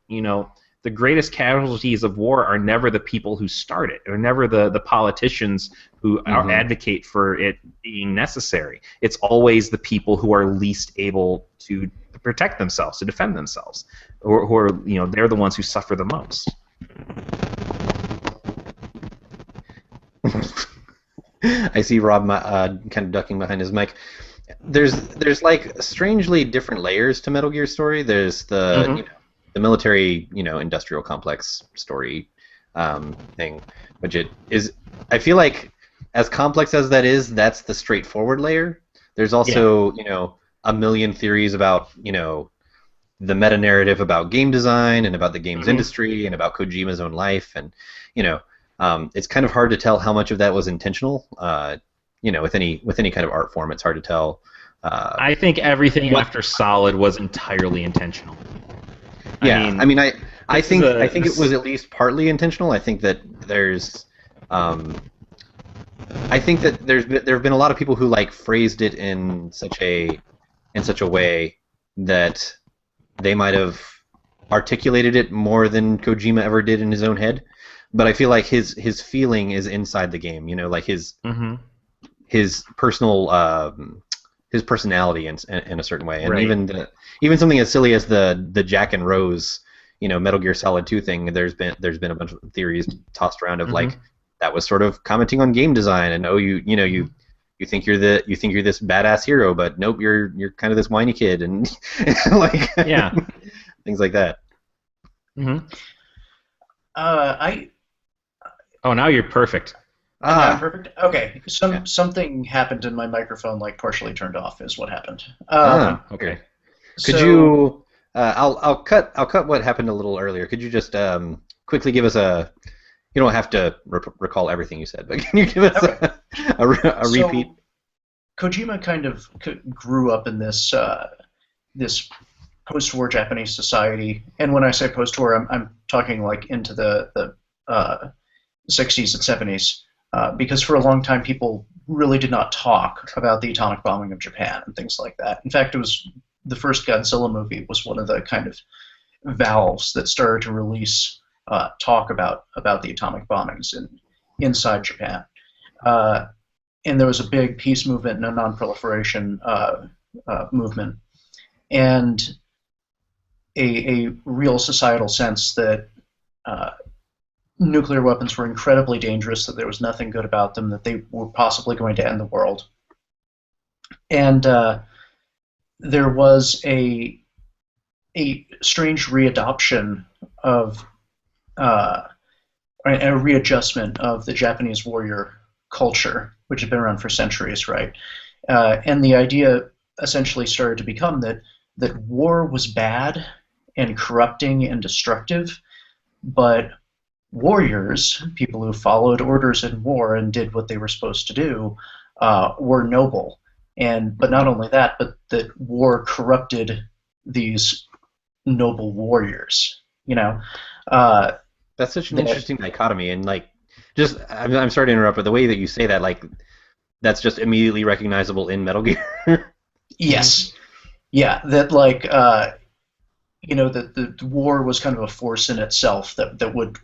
the greatest casualties of war are never the people who start it, or never the politicians who advocate for it being necessary. It's always the people who are least able to protect themselves, to defend themselves, or who are they're the ones who suffer the most. I see Rob kind of ducking behind his mic. There's like strangely different layers to Metal Gear story. There's the the military industrial complex story thing, which it is. I feel like as complex as that is, that's the straightforward layer. There's also a million theories about the meta narrative about game design and about the games industry and about Kojima's own life, and it's kind of hard to tell how much of that was intentional. With any kind of art form, it's hard to tell. I think everything after Solid was entirely intentional. I think it was at least partly intentional. I think that there's there have been a lot of people who like phrased it in such a way that they might have articulated it more than Kojima ever did in his own head. but I feel like his feeling is inside the game. You know, like his personal his personality in a certain way, and Right. even something as silly as the Jack and Rose, you know, Metal Gear Solid 2 thing. There's been a bunch of theories tossed around of like that was sort of commenting on game design, and you think you're this badass hero, but nope, you're kind of this whiny kid, and like Yeah. things like that. I Oh, now you're perfect. I'm perfect. Okay, something happened and my microphone like partially turned off is what happened. Okay. Could you? I'll cut what happened a little earlier. Could you just quickly give us a? You don't have to recall everything you said, but can you give us a repeat? So, Kojima kind of grew up in this this post-war Japanese society, and when I say post-war, I'm talking like into the 60s and 70s, because for a long time people really did not talk about the atomic bombing of Japan and things like that. In fact, it was the first Godzilla movie was one of the kind of valves that started to release talk about the atomic bombings inside Japan. And there was a big peace movement and a non-proliferation movement, and a real societal sense that nuclear weapons were incredibly dangerous, that there was nothing good about them, that they were possibly going to end the world. And there was a strange readoption of a readjustment of the Japanese warrior culture, which had been around for centuries, right? And the idea essentially started to become that war was bad and corrupting and destructive, but warriors, people who followed orders in war and did what they were supposed to do, were noble. But not only that, but that war corrupted these noble warriors. You know, That's such an interesting dichotomy, and like, just I'm sorry to interrupt, but the way that you say that, like, that's just immediately recognizable in Metal Gear. Yes, yeah, that like you know that the war was kind of a force in itself that would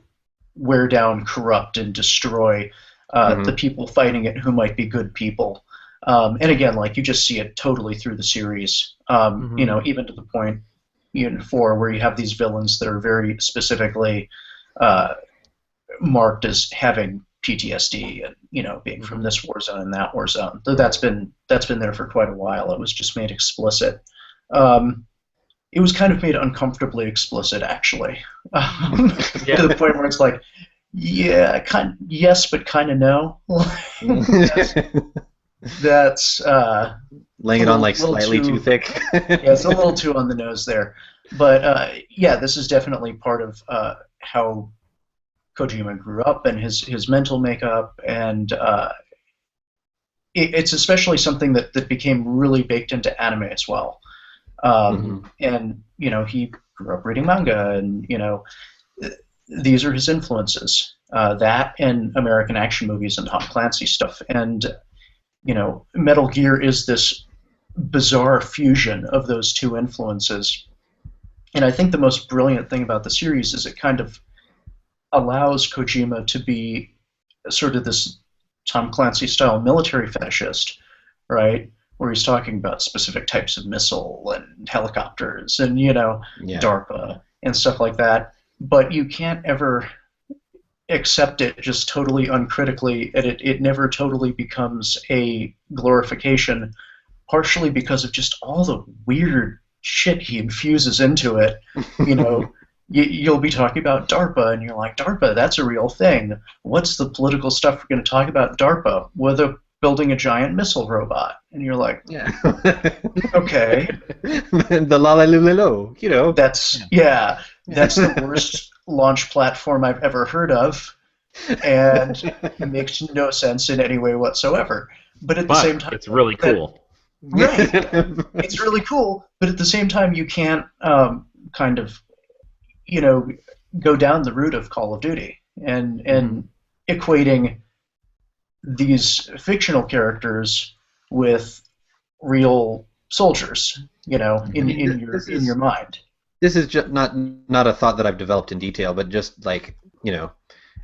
wear down, corrupt, and destroy the people fighting it who might be good people. And again, like you just see it totally through the series. You know, even to the point in 4 where you have these villains that are very specifically marked as having PTSD and being from this war zone and that war zone. That's been there for quite a while. It was just made explicit. It was kind of made uncomfortably explicit, actually, to the point where it's like, yeah, yes, but kind of no. that's laying it on like slightly too thick. Yeah, it's a little too on the nose there. But yeah, this is definitely part of how Kojima grew up and his mental makeup, and it's especially something that became really baked into anime as well. And he grew up reading manga, and these are his influences. That and American action movies and Tom Clancy stuff, and Metal Gear is this bizarre fusion of those two influences. And I think the most brilliant thing about the series is it kind of allows Kojima to be sort of this Tom Clancy-style military fetishist, right? Where he's talking about specific types of missile and helicopters and, DARPA and stuff like that. But you can't ever accept it just totally uncritically, and it never totally becomes a glorification, partially because of just all the weird shit he infuses into it. You'll be talking about DARPA, and you're like, DARPA, that's a real thing. What's the political stuff we're going to talk about DARPA? Well, they're building a giant missile robot. And you're like, yeah. Okay. The la-la-lu-lu-lu, That's the worst launch platform I've ever heard of, and it makes no sense in any way whatsoever. But at the same time, it's really cool. Right. It's really cool, but at the same time, you can't kind of go down the route of Call of Duty and equating these fictional characters with real soldiers, in your mind. This is just not a thought that I've developed in detail, but just like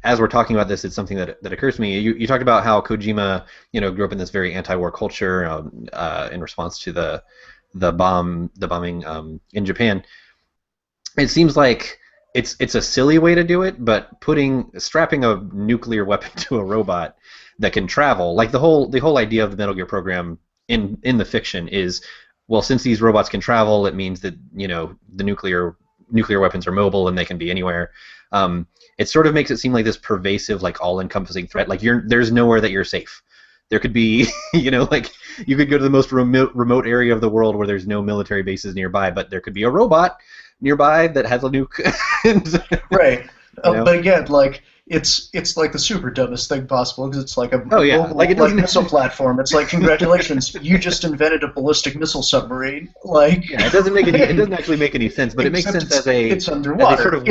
as we're talking about this, it's something that occurs to me. You talked about how Kojima, grew up in this very anti-war culture in response to the bombing in Japan. It seems like it's a silly way to do it, but strapping a nuclear weapon to a robot that can travel, like the whole idea of the Metal Gear program in the fiction is, well, since these robots can travel, it means that the nuclear weapons are mobile and they can be anywhere. It sort of makes it seem like this pervasive, like all-encompassing threat. Like there's nowhere that you're safe. There could be, like you could go to the most remote area of the world where there's no military bases nearby, but there could be a robot nearby that has a nuke. Right. But again, like it's like the super dumbest thing possible because it's like a global, like missile platform. It's like, congratulations, you just invented a ballistic missile submarine. Like, yeah, it doesn't actually make any sense, but it makes sense it's underwater.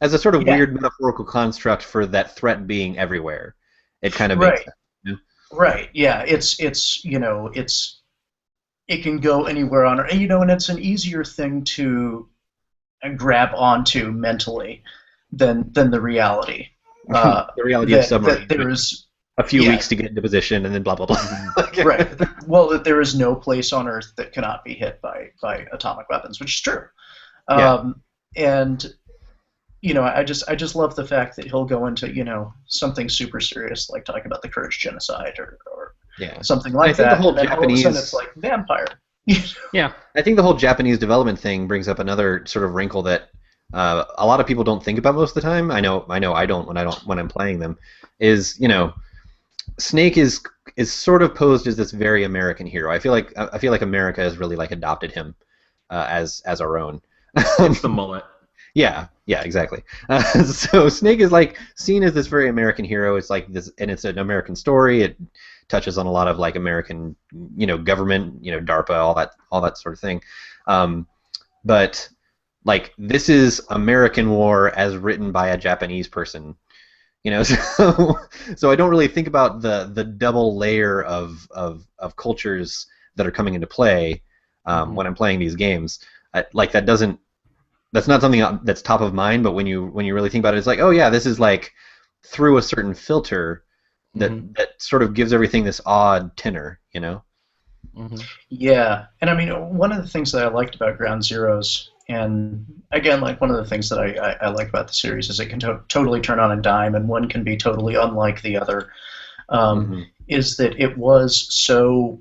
As a sort of weird metaphorical construct for that threat being everywhere. It kind of makes sense. Right. Yeah. It can go anywhere on Earth, and it's an easier thing to grab onto mentally than the reality. The reality of submarine. That there is a few weeks to get into position, and then blah blah blah. Right. Well, that there is no place on Earth that cannot be hit by atomic weapons, which is true. And I just love the fact that he'll go into something super serious, like talking about the Kurdish genocide or something like that. The whole and Japanese, all of a sudden it's like vampire. Yeah. I think the whole Japanese development thing brings up another sort of wrinkle that a lot of people don't think about most of the time. I know I don't when I'm playing them. Is Snake is sort of posed as this very American hero. I feel like America has really like adopted him as our own. It's the mullet. Yeah, exactly. So Snake is like seen as this very American hero. It's like this, and it's an American story. It touches on a lot of like American, government, DARPA, all that sort of thing. But like this is American war as written by a Japanese person. So I don't really think about the double layer of cultures that are coming into play when I'm playing these games. That's not something that's top of mind, but when you really think about it, it's like, oh yeah, this is like through a certain filter that sort of gives everything this odd tenor, Yeah, and I mean, one of the things that I liked about Ground Zeroes, and again, like one of the things that I like about the series is it can totally turn on a dime, and one can be totally unlike the other, is that it was so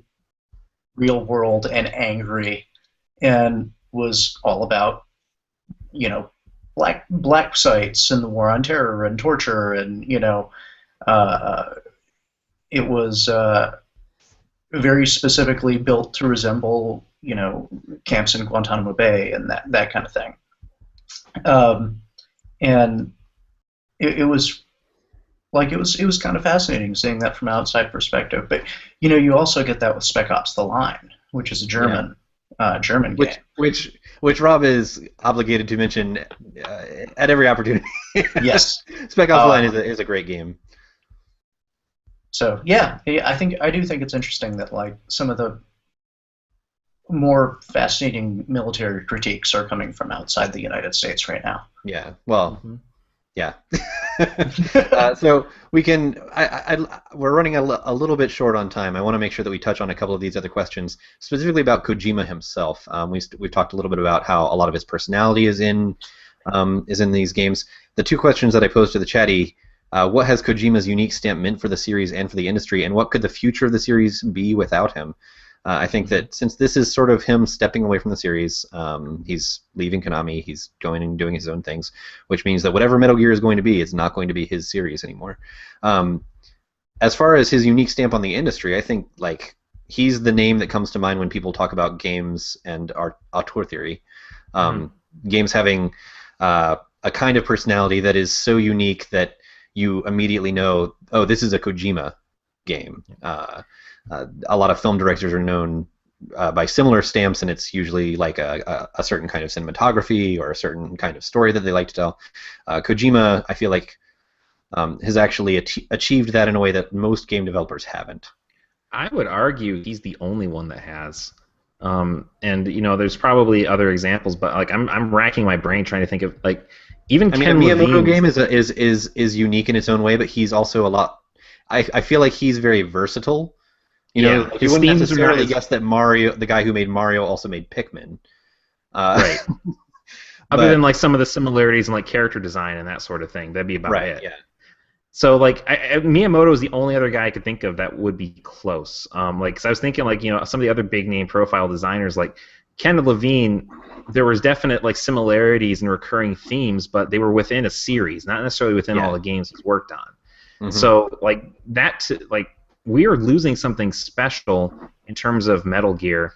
real world and angry, and was all about black sites and the war on terror and torture, and it was very specifically built to resemble camps in Guantanamo Bay and that kind of thing. And it was kind of fascinating seeing that from an outside perspective. But you also get that with Spec Ops: The Line, which is a German game. Which Rob is obligated to mention at every opportunity. Yes. Spec Ops: The Line is a great game. So I do think it's interesting that like some of the more fascinating military critiques are coming from outside the United States right now. Yeah. Well. Yeah. So we can. We're running a little bit short on time. I want to make sure that we touch on a couple of these other questions, specifically about Kojima himself. We've talked a little bit about how a lot of his personality is in these games. The two questions that I posed to the chatty: what has Kojima's unique stamp meant for the series and for the industry, and what could the future of the series be without him? I think that since this is sort of him stepping away from the series, he's leaving Konami, he's going and doing his own things, which means that whatever Metal Gear is going to be, it's not going to be his series anymore. As far as his unique stamp on the industry, I think like he's the name that comes to mind when people talk about games and auteur theory. Games having a kind of personality that is so unique that you immediately know, oh, this is a Kojima game. A lot of film directors are known by similar stamps, and it's usually like a certain kind of cinematography or a certain kind of story that they like to tell. Kojima, I feel like, has actually achieved that in a way that most game developers haven't. I would argue he's the only one that has. And there's probably other examples, but like I'm racking my brain trying to think of like even I mean, Ken a Miyamoto Levine's. game is unique in its own way, but he's also a lot. I feel like he's very versatile. Yeah, Like, you his wouldn't themes are not necessarily as guess that Mario, the guy who made Mario, also made Pikmin. right. Other But than like some of the similarities in like character design and that sort of thing, that'd be about right, it. yeah. So like Miyamoto is the only other guy I could think of that would be close. Like, 'cause I was thinking like some of the other big name profile designers like Ken Levine. There was definite like similarities and recurring themes, but they were within a series, not necessarily within all the games he's worked on. Mhm. So like like we are losing something special in terms of Metal Gear.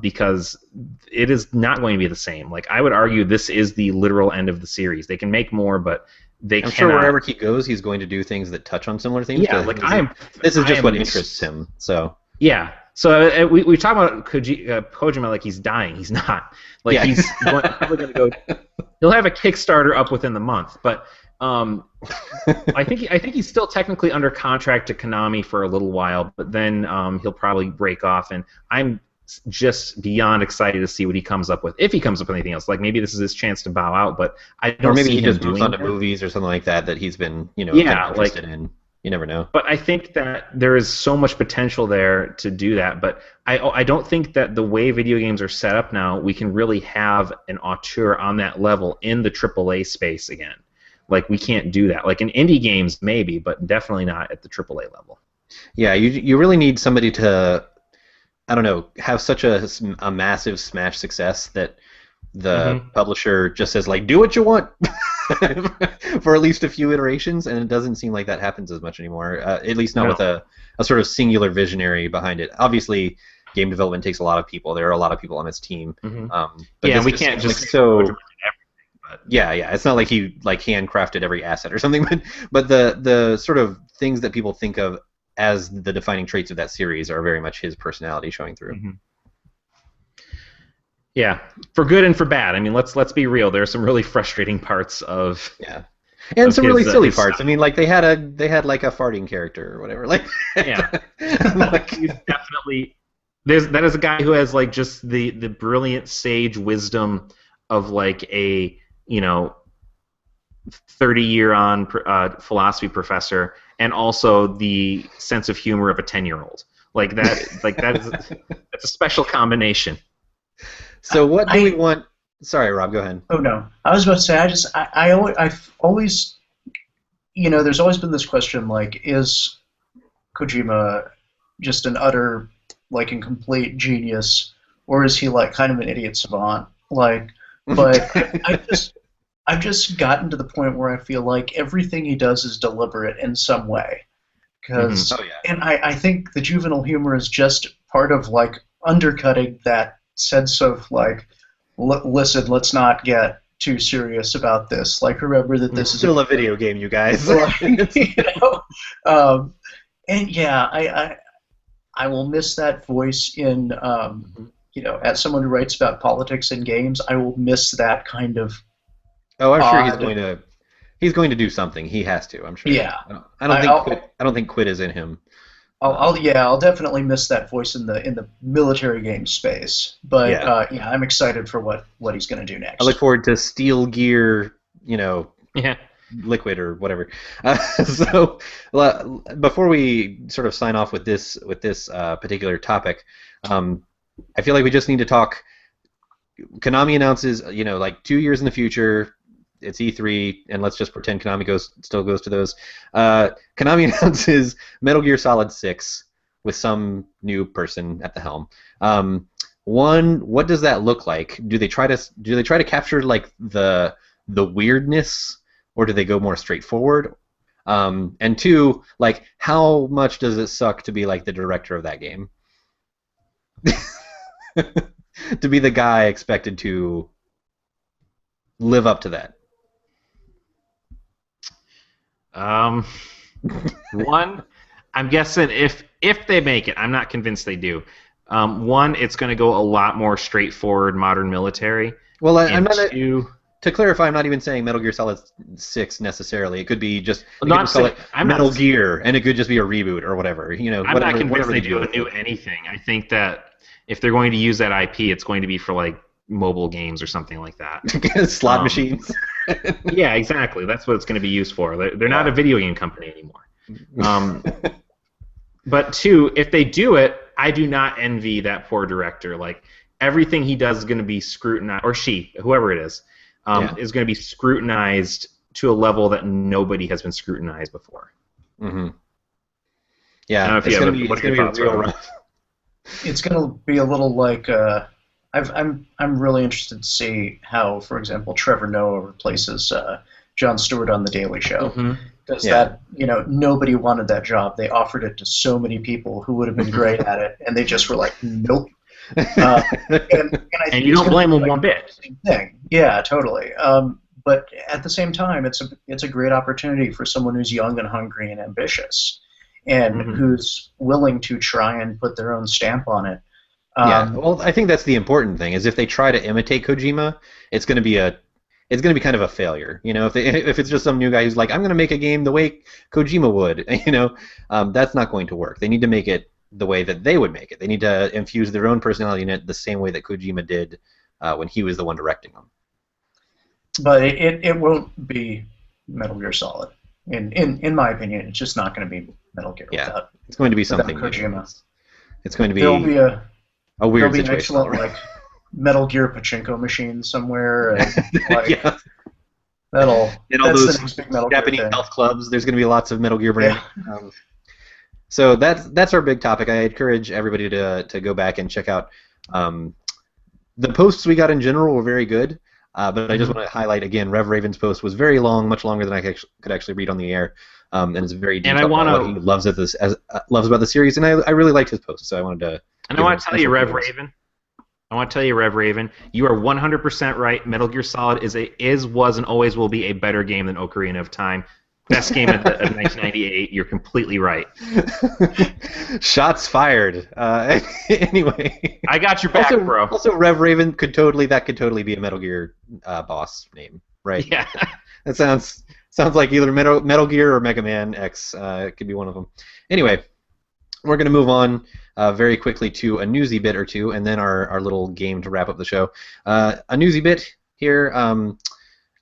Because it is not going to be the same. Like I would argue, this is the literal end of the series. They can make more, but they I'm cannot. sure wherever he goes, he's going to do things that touch on similar themes. Yeah, like This is just what interests him. So yeah. So we talk about Kojima like he's dying. He's not. Like he's probably going to go. He'll have a Kickstarter up within the month, but I think he's still technically under contract to Konami for a little while, but then he'll probably break off, and I'm just beyond excited to see what he comes up with. If he comes up with anything else, like maybe this is his chance to bow out, but I don't or maybe see he him just moves doing on to that. movies or something like that he's been kind of interested in. You never know. But I think that there is so much potential there to do that. But I don't think that the way video games are set up now, we can really have an auteur on that level in the AAA space again. Like we can't do that. Like in indie games, maybe, but definitely not at the AAA level. Yeah, you really need somebody to, I don't know, have such a massive smash success that the publisher just says like, do what you want for at least a few iterations, and it doesn't seem like that happens as much anymore. At least not with a sort of singular visionary behind it. Obviously, game development takes a lot of people. There are a lot of people on its team. But yeah, we can't just like, so. Yeah, it's not like he like handcrafted every asset or something, but the sort of things that people think of as the defining traits of that series are very much his personality showing through. Yeah, for good and for bad. I mean, let's be real. There are some really frustrating parts of and some really silly his parts. stuff. I mean, like they had like a farting character or whatever. Like like he's definitely that is a guy who has like just the brilliant sage wisdom of like a 30-year-on philosophy professor, and also the sense of humor of a 10-year-old. Like that is that's a special combination. So what do we want? Sorry, Rob, go ahead. Oh no, I was about to say I've always there's always been this question like, is Kojima just an utter like incomplete genius, or is he like kind of an idiot savant? Like, but I've just gotten to the point where I feel like everything he does is deliberate in some way. Because, and I think the juvenile humor is just part of like undercutting that sense of like, listen, let's not get too serious about this. Like, remember that this is still a video game, you guys. And yeah, I will miss that voice in as someone who writes about politics and games. I will miss that kind of. Oh, I'm sure he's going to do something. He has to. I'm sure. Yeah. I don't think quit is in him. I'll definitely miss that voice in the military game space. But I'm excited for what he's going to do next. I look forward to Steel Gear, Liquid or whatever. So before we sort of sign off with this particular topic, I feel like we just need to talk. Konami announces, like 2 years in the future, it's E3, and let's just pretend Konami still goes to those. Konami announces Metal Gear Solid 6 with some new person at the helm. What does that look like? Do they try to capture like the weirdness, or do they go more straightforward? And two, like how much does it suck to be like the director of that game? To be the guy expected to live up to that. One, I'm guessing if they make it, I'm not convinced they do. One, it's going to go a lot more straightforward modern military. Well, I'm not to to clarify, I'm not even saying Metal Gear Solid 6 necessarily. It could be just Metal Gear, and it could just be a reboot or whatever. I'm not convinced they do a new anything. I think that if they're going to use that IP, it's going to be for like mobile games or something like that. Slot machines. Yeah, exactly. That's what it's going to be used for. They're not a video game company anymore. But two, if they do it, I do not envy that poor director. Like, everything he does is going to be scrutinized, or she, whoever it is going to be scrutinized to a level that nobody has been scrutinized before. Mm-hmm. Yeah, it's going to be real rough. It's going to be a little like I'm really interested to see how, for example, Trevor Noah replaces Jon Stewart on The Daily Show. Because that, nobody wanted that job. They offered it to so many people who would have been great at it, and they just were like, nope. And you don't blame them one bit. Thing. Yeah, totally. But at the same time, it's a great opportunity for someone who's young and hungry and ambitious, and who's willing to try and put their own stamp on it. Well, I think that's the important thing. Is if they try to imitate Kojima, it's going to be kind of a failure. If it's just some new guy who's like, I'm going to make a game the way Kojima would, that's not going to work. They need to make it the way that they would make it. They need to infuse their own personality in it the same way that Kojima did when he was the one directing them. But it won't be Metal Gear Solid. In my opinion, it's just not going to be Metal Gear. Yeah, it's going to be something. Kojima. It's going to be. There'll be a weird situation. An excellent like Metal Gear pachinko machine somewhere. And, like, that's all those the next big Metal Japanese Gear health clubs. There's going to be lots of Metal Gear branding. Yeah. So that's our big topic. I encourage everybody to go back and check out. The posts we got in general were very good, but I just want to highlight again, Rev Raven's post was very long, much longer than I could actually read on the air, and it's very detailed about what he loves about the series, and I really liked his post, so I wanted to. And I want to tell you, Rev Raven, you are 100% right. Metal Gear Solid was, and always will be a better game than Ocarina of Time. Best game of 1998. You're completely right. Shots fired. Anyway, I got your back, bro. Also, Rev Raven could totally be a Metal Gear boss name, right? Yeah. That sounds like either Metal Gear or Mega Man X. It could be one of them. Anyway, we're going to move on very quickly to a newsy bit or two, and then our little game to wrap up the show. A newsy bit here.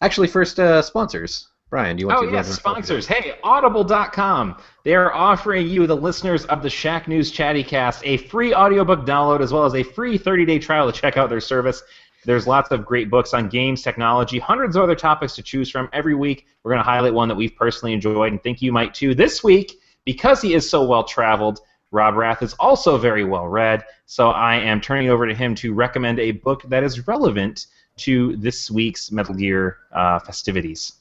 Actually, first sponsors. Brian, do you want to? Oh, yes, sponsors. Hey, Audible.com. They are offering you, the listeners of the Shack News Chattycast, a free audiobook download as well as a free 30-day trial to check out their service. There's lots of great books on games, technology, hundreds of other topics to choose from. Every week, we're going to highlight one that we've personally enjoyed and think you might too. This week, because he is so well-traveled, Rob Rath is also very well-read, so I am turning over to him to recommend a book that is relevant to this week's Metal Gear festivities.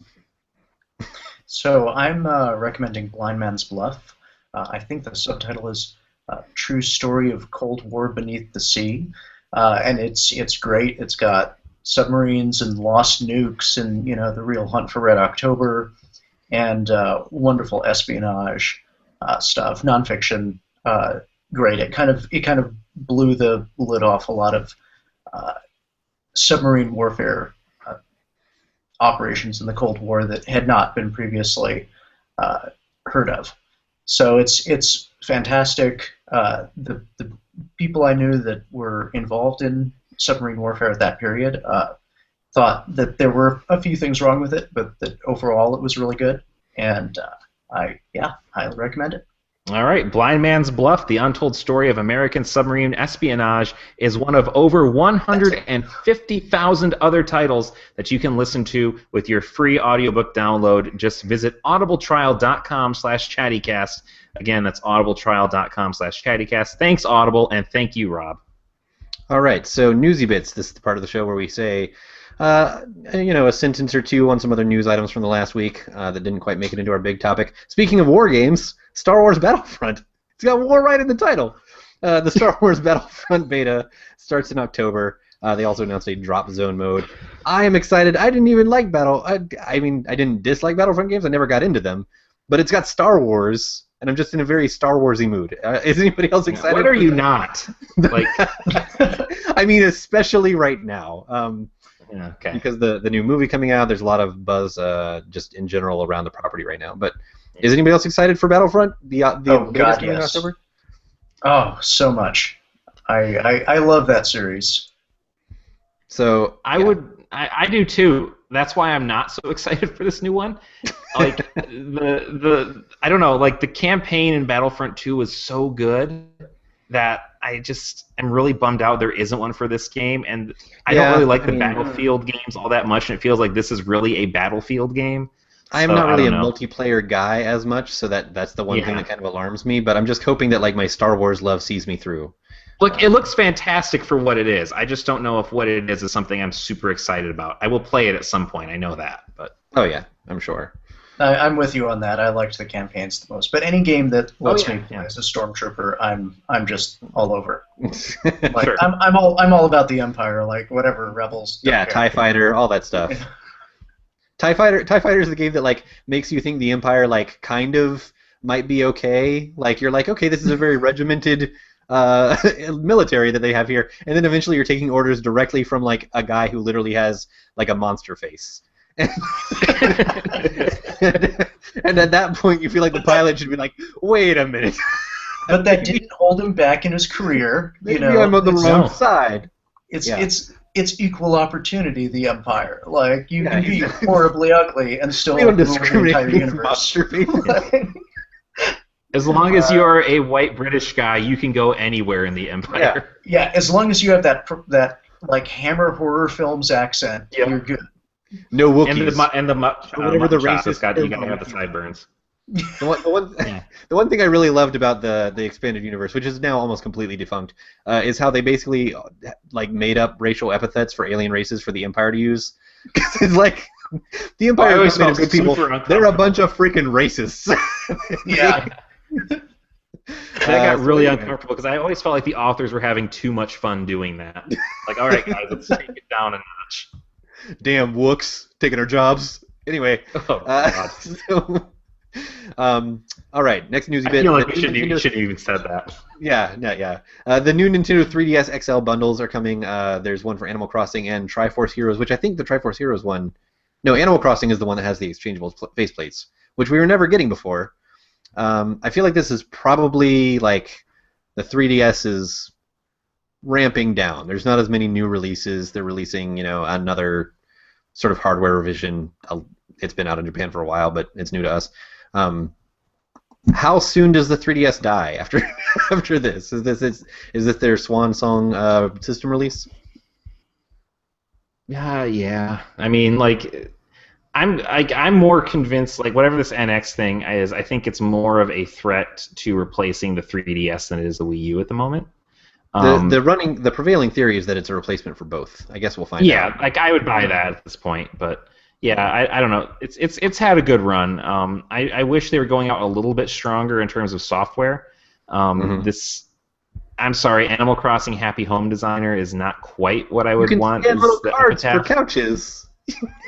So I'm recommending Blind Man's Bluff. I think the subtitle is True Story of Cold War Beneath the Sea. And it's great. It's got submarines and lost nukes and, the real hunt for Red October and wonderful espionage stuff. Nonfiction, great. It kind of blew the lid off a lot of submarine warfare operations in the Cold War that had not been previously heard of. So it's fantastic. The people I knew that were involved in submarine warfare at that period thought that there were a few things wrong with it, but that overall it was really good. And I highly recommend it. All right, Blind Man's Bluff, the untold story of American submarine espionage, is one of over 150,000 other titles that you can listen to with your free audiobook download. Just visit audibletrial.com/chattycast. Again, that's audibletrial.com/chattycast. Thanks, Audible, and thank you, Rob. All right, so Newsy Bits. This is the part of the show where we say, a sentence or two on some other news items from the last week that didn't quite make it into our big topic. Speaking of war games, Star Wars Battlefront. It's got war right in the title. The Star Wars Battlefront beta starts in October. They also announced a drop zone mode. I am excited. I didn't even like I didn't dislike Battlefront games. I never got into them. But it's got Star Wars, and I'm just in a very Star Wars-y mood. Is anybody else excited? What are you not? I mean, especially right now. Yeah, okay. Because the new movie coming out, there's a lot of buzz just in general around the property right now. But is anybody else excited for Battlefront? The Oh beta God, coming in yes. October? Oh, so much. I love that series. So I do too. That's why I'm not so excited for this new one. Like the I don't know, like the campaign in Battlefront 2 was so good that I just am really bummed out there isn't one for this game, and I don't really like the Battlefield games all that much, and it feels like this is really a Battlefield game. I'm So, not really I a don't know. multiplayer guy as much, so that's the one thing Yeah. that kind of alarms me. But I'm just hoping that like my Star Wars love sees me through. Look, it looks fantastic for what it is. I just don't know if what it is something I'm super excited about. I will play it at some point. I know that, but Oh yeah, I'm sure. I'm with you on that. I liked the campaigns the most, but any game that lets me play yeah. as a stormtrooper, I'm just all over. Like Sure. I'm all about the Empire. Like whatever rebels. don't Yeah, care. TIE Fighter, all that stuff. TIE Fighter is the game that like makes you think the Empire like kind of might be okay. Like you're like, okay, this is a very regimented military that they have here, and then eventually you're taking orders directly from like a guy who literally has like a monster face. And at that point, you feel like the pilot should be like, "Wait a minute, But that didn't hold him back in his career. You maybe know, I'm on the it's, wrong side." it's Yeah. it's equal opportunity. The Empire. Like you Yeah, can be exactly. horribly ugly and still We don't rule the discriminate entire against universe. monster faces. As long as you're a white British guy, you can go anywhere in the Empire. Yeah, as long as you have that like Hammer horror films accent, Yep. you're good. No And Wookiees. the whatever the racist got, you gotta have the sideburns. The one thing I really loved about the expanded universe, which is now almost completely defunct, is how they basically like made up racial epithets for alien races for the Empire to use. 'Cause it's like the Empire always is made of felt good people. super They're a uncomfortable. bunch of freaking racists. Yeah. That got so really anyway. uncomfortable because I always felt like the authors were having too much fun doing that. Like, all right, guys, let's take it down a notch. Damn Wooks taking our jobs. Anyway, Oh, God. so, all right, next newsy I bit. feel like The we shouldn't Nintendo- have even said that. Yeah. The new Nintendo 3DS XL bundles are coming. There's one for Animal Crossing and Triforce Heroes, which I think the Triforce Heroes one. No, Animal Crossing is the one that has the exchangeable faceplates, which we were never getting before. I feel like this is probably like the 3DS is ramping down. There's not as many new releases. They're releasing, another sort of hardware revision. It's been out in Japan for a while, but it's new to us. How soon does the 3DS die after this? Is this their swan song system release? Yeah. I mean, like, I'm more convinced. Like, whatever this NX thing is, I think it's more of a threat to replacing the 3DS than it is the Wii U at the moment. The prevailing theory is that it's a replacement for both. I guess we'll find out. Yeah, like I would buy that at this point, but yeah, I don't know. It's had a good run. I wish they were going out a little bit stronger in terms of software. I'm sorry, Animal Crossing Happy Home Designer is not quite what I would You can want. scan as little the cards for epitaph. couches.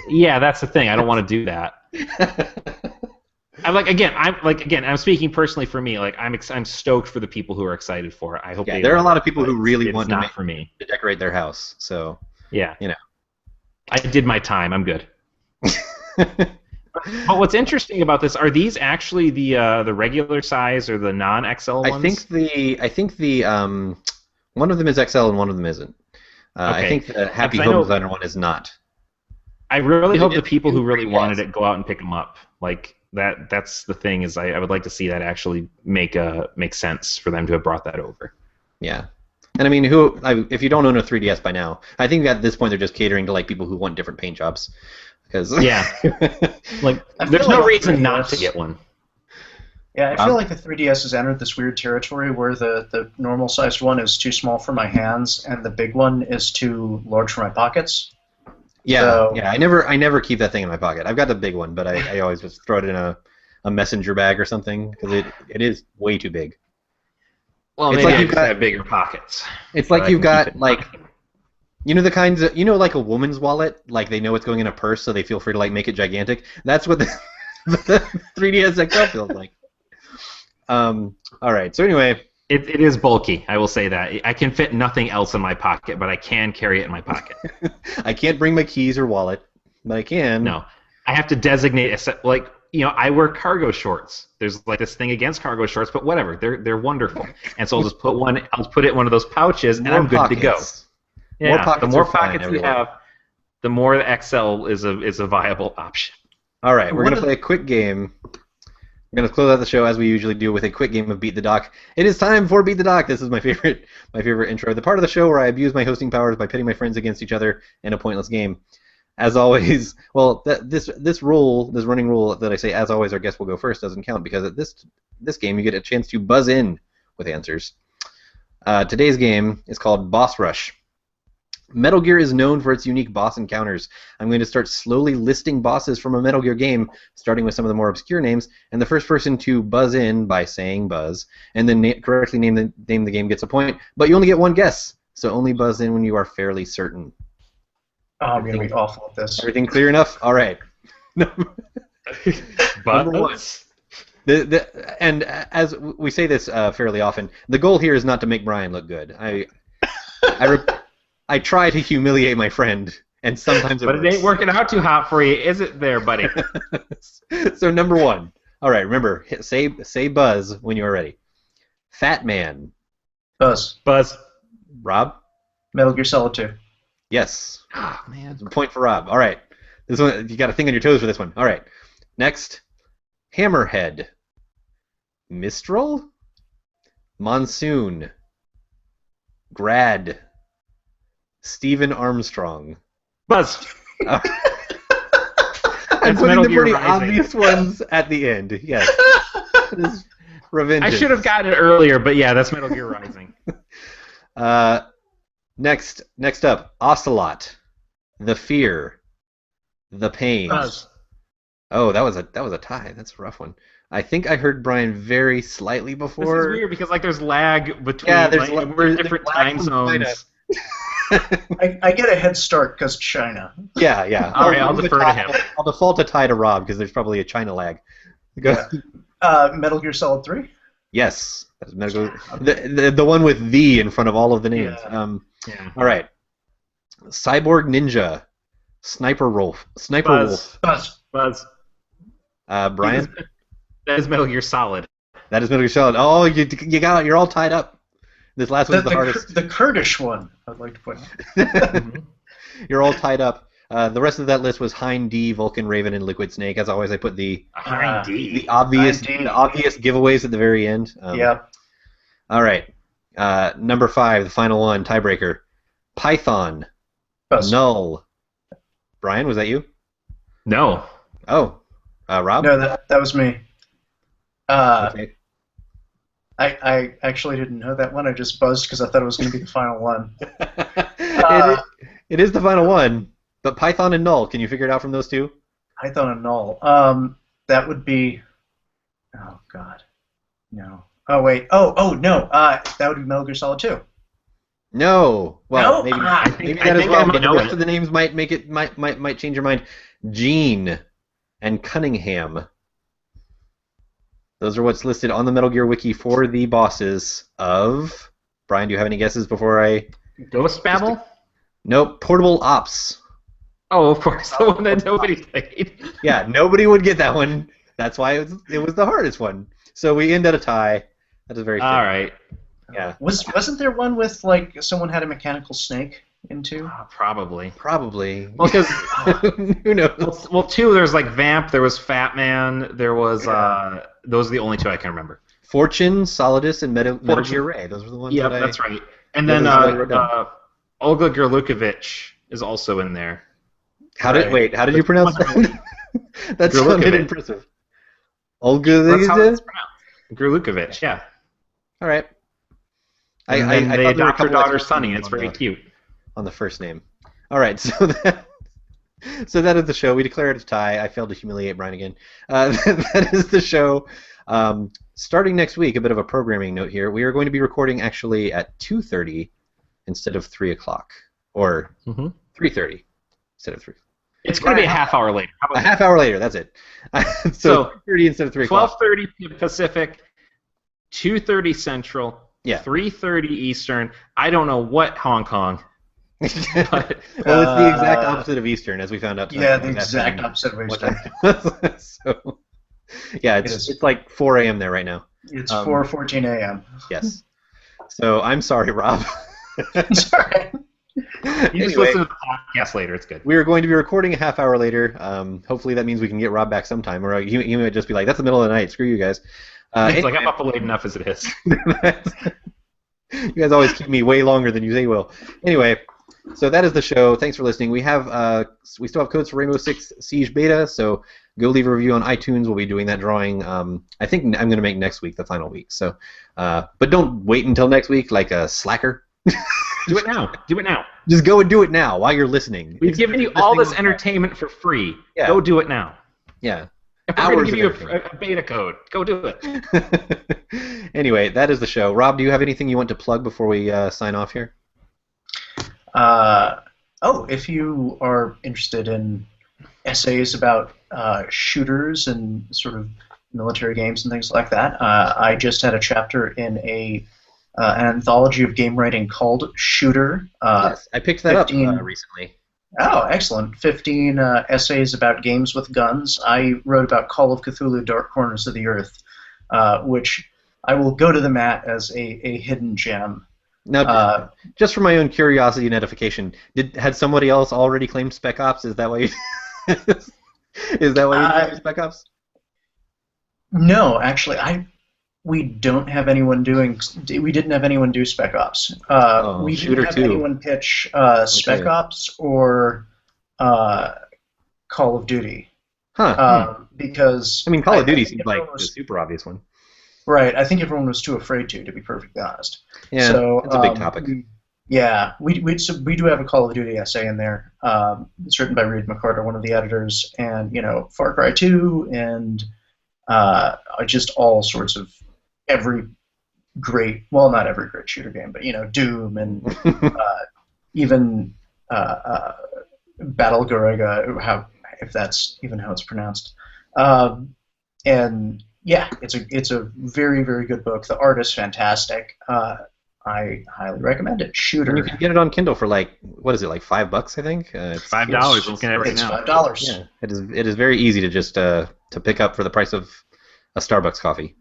Yeah, that's the thing. I don't want to do that. I'm speaking personally for me. Like I'm stoked for the people who are excited for it. I hope. Yeah, they there are a like lot it, of people but who really it's want not for me. to decorate their house. So Yeah. You know. I did my time. I'm good. But what's interesting about this are these actually the regular size or the non-XL ones? I think the one of them is XL and one of them isn't. I Okay. think the Happy Because I Home know- Designer one is not. I really hope the It's people who really yes. wanted it go out and pick them up. Like that's the thing is I would like to see that actually make sense for them to have brought that over. Yeah. And I mean, if you don't own a 3DS by now, I think at this point they're just catering to like people who want different paint jobs. Because Yeah. Like I there's feel no like reason 3DS not to get one. Yeah, I feel like the 3DS has entered this weird territory where the normal sized one is too small for my hands and the big one is too large for my pockets. yeah, So- yeah. I never keep that thing in my pocket. I've got the big one, but I always just throw it in a messenger bag or something because it is way too big. Well, It's maybe like I you've just got- have bigger pockets. It's But like I you've can keep got it. like the kinds of like a woman's wallet, like they know what's going in a purse, so they feel free to like make it gigantic. That's what the 3DS XL feels like. All right. So anyway, It is bulky, I will say that. I can fit nothing else in my pocket, but I can carry it in my pocket. I can't bring my keys or wallet, but I can. No. I have to designate, I wear cargo shorts. There's like this thing against cargo shorts, but whatever. They're wonderful. And so I'll put it in one of those pouches, and I'm good to go. Yeah, the more pockets you have, the more the XL is a viable option. All right, we're going to play a quick game. We're going to close out the show as we usually do with a quick game of Beat the Doc. It is time for Beat the Doc. This is my favorite intro. The part of the show where I abuse my hosting powers by pitting my friends against each other in a pointless game. As always, well, this running rule that I say, as always, our guest will go first doesn't count because at this game you get a chance to buzz in with answers. Today's game is called Boss Rush. Metal Gear is known for its unique boss encounters. I'm going to start slowly listing bosses from a Metal Gear game, starting with some of the more obscure names, and the first person to buzz in by saying buzz, and then correctly name the game gets a point, but you only get one guess, so only buzz in when you are fairly certain. Oh, I'm going to be awful at this. Everything clear enough? All right. Number one. And as we say this fairly often, the goal here is not to make Brian look good. I try to humiliate my friend, and sometimes it works. But it ain't working out too hot for you, is it there, buddy? So number one. All right, remember, say buzz when you are ready. Fat Man. Buzz. Rob? Metal Gear Solid 2. Yes. Oh, man. Point for Rob. All right. This one, you got to think on your toes for this one. All right. Next, Hammerhead. Mistral? Monsoon. Grad. Stephen Armstrong. Buzz. I'm putting the pretty obvious ones at the end. Yes. Revenge. I should have gotten it earlier, but yeah, that's Metal Gear Rising. Next up, Ocelot. The Fear. The Pain. Buzz. Oh, that was a tie. That's a rough one. I think I heard Brian very slightly before. This is weird because there's lag between we're different time zones. I get a head start because China. Yeah. All right, I'll defer to him. I'll default a tie to Rob because there's probably a China lag. Go. Yeah. Metal Gear Solid 3? Yes. That's the one with "the" in front of all of the names. Yeah. All right. Cyborg Ninja. Sniper Wolf. Buzz. Brian? That is Metal Gear Solid. That is Metal Gear Solid. Oh, you got it. You're all tied up. This last one's the hardest. The Kurdish one, I'd like to point out. You're all tied up. The rest of that list was Hind D, Vulcan Raven, and Liquid Snake. As always, I put the obvious giveaways at the very end. Yeah. All right. Number 5, the final one, tiebreaker. Python. Buzz. Null. Brian, was that you? No. Oh. Rob? No, that was me. Okay. I actually didn't know that one. I just buzzed because I thought it was going to be the final one. It is the final one, but Python and Null, can you figure it out from those two? Python and Null. That would be... Oh, God. No. Oh, wait. Oh, no. That would be Metal Gear Solid 2. No. Well, no? maybe that is wrong, but the rest of the names might change your mind. Gene and Cunningham. Those are what's listed on the Metal Gear Wiki for the bosses of... Brian, do you have any guesses before I... Ghost Babel? Nope. Portable Ops. Oh, of course. The one that nobody played. Yeah, nobody would get that one. That's why it was the hardest one. So we end at a tie. That is very fair. All right. Yeah. Wasn't there one with, like, someone had a mechanical snake into? Probably. Well, because... who knows? Well, 2, there's, like, Vamp, there was Fat Man, there was... those are the only 2 I can remember. Fortune, Solidus, and Metal Gear Ray. Those were the ones that I... that's right. And then Olga Gerlukovich is also in there. How did you pronounce that? That sounded impressive. Olga, that's how it's pronounced. Gerlukovich, yeah. All right. And they adopt her daughter Sunny. It's very cute. On the first name. All right, so that is the show. We declare it a tie. I failed to humiliate Brian again. That is the show. Starting next week, a bit of a programming note here. We are going to be recording actually at 2:30 instead of 3 o'clock, or 3:30 instead of 3. It's going to be a half hour later. A half hour later. That's it. So 3:30 instead of 3 o'clock. 12:30 Pacific, 2:30 Central, Yeah. 3:30 Eastern. I don't know what Hong Kong. Well, it's the exact opposite of Eastern, as we found out tonight. Yeah, the exact opposite of Eastern. So, yeah, it's like 4 a.m. there right now. It's 4:14 a.m. Yes. So I'm sorry, Rob. Sorry. You just listen to the podcast later. It's good. We are going to be recording a half hour later. Hopefully that means we can get Rob back sometime, or he might just be like, "That's the middle of the night. Screw you guys." It's like I'm up late enough as it is. You guys always keep me way longer than you say you will. Anyway, so that is the show. Thanks for listening. We still have codes for Rainbow Six Siege Beta, so go leave a review on iTunes. We'll be doing that drawing. I think I'm going to make next week the final week. So, but don't wait until next week like a slacker. Do it now. Do it now. Just go and do it now while you're listening. We've given you all this entertainment for free. Yeah. Go do it now. Yeah. We're going to give you a beta code. Go do it. Anyway, that is the show. Rob, do you have anything you want to plug before we sign off here? If you are interested in essays about shooters and sort of military games and things like that, I just had a chapter in an anthology of game writing called Shooter. Yes, I picked that 15, up recently. Oh, excellent. 15 essays about games with guns. I wrote about Call of Cthulhu Dark Corners of the Earth, which I will go to the mat as a hidden gem. Now, just for my own curiosity and edification, had somebody else already claimed Spec Ops? Is that why you claimed Spec Ops? No, actually, we don't have anyone doing. We didn't have anyone do Spec Ops. We didn't have anyone pitch Spec Ops or Call of Duty. Because Call of Duty seems like the super obvious one. Right. I think everyone was too afraid to be perfectly honest. Yeah, so, it's a big topic. We do have a Call of Duty essay in there. It's written by Reed McCarter, one of the editors, and Far Cry 2 and just all sorts of every great, well, not every great shooter game, but Doom and even Battle Garega, if that's even how it's pronounced. And yeah, it's a very, very good book. The art is fantastic. I highly recommend it. Shooter. And you can get it on Kindle for what is it, like $5? I think it's $5. Looking at it right now. It's $5. Yeah, it is very easy to just to pick up for the price of a Starbucks coffee.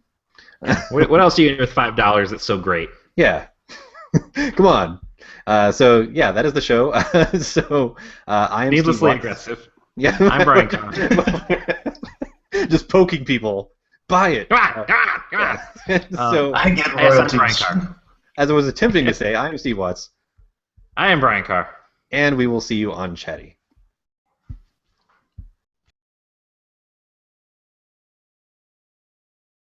What else do you get with $5 that's so great? Yeah. Come on. So yeah, that is the show. I am needlessly aggressive. Yeah. I'm Brian Connor. Just poking people. Buy it. So I get royalties. As I was attempting to say, I am Steve Watts. I am Brian Carr. And we will see you on Chatty.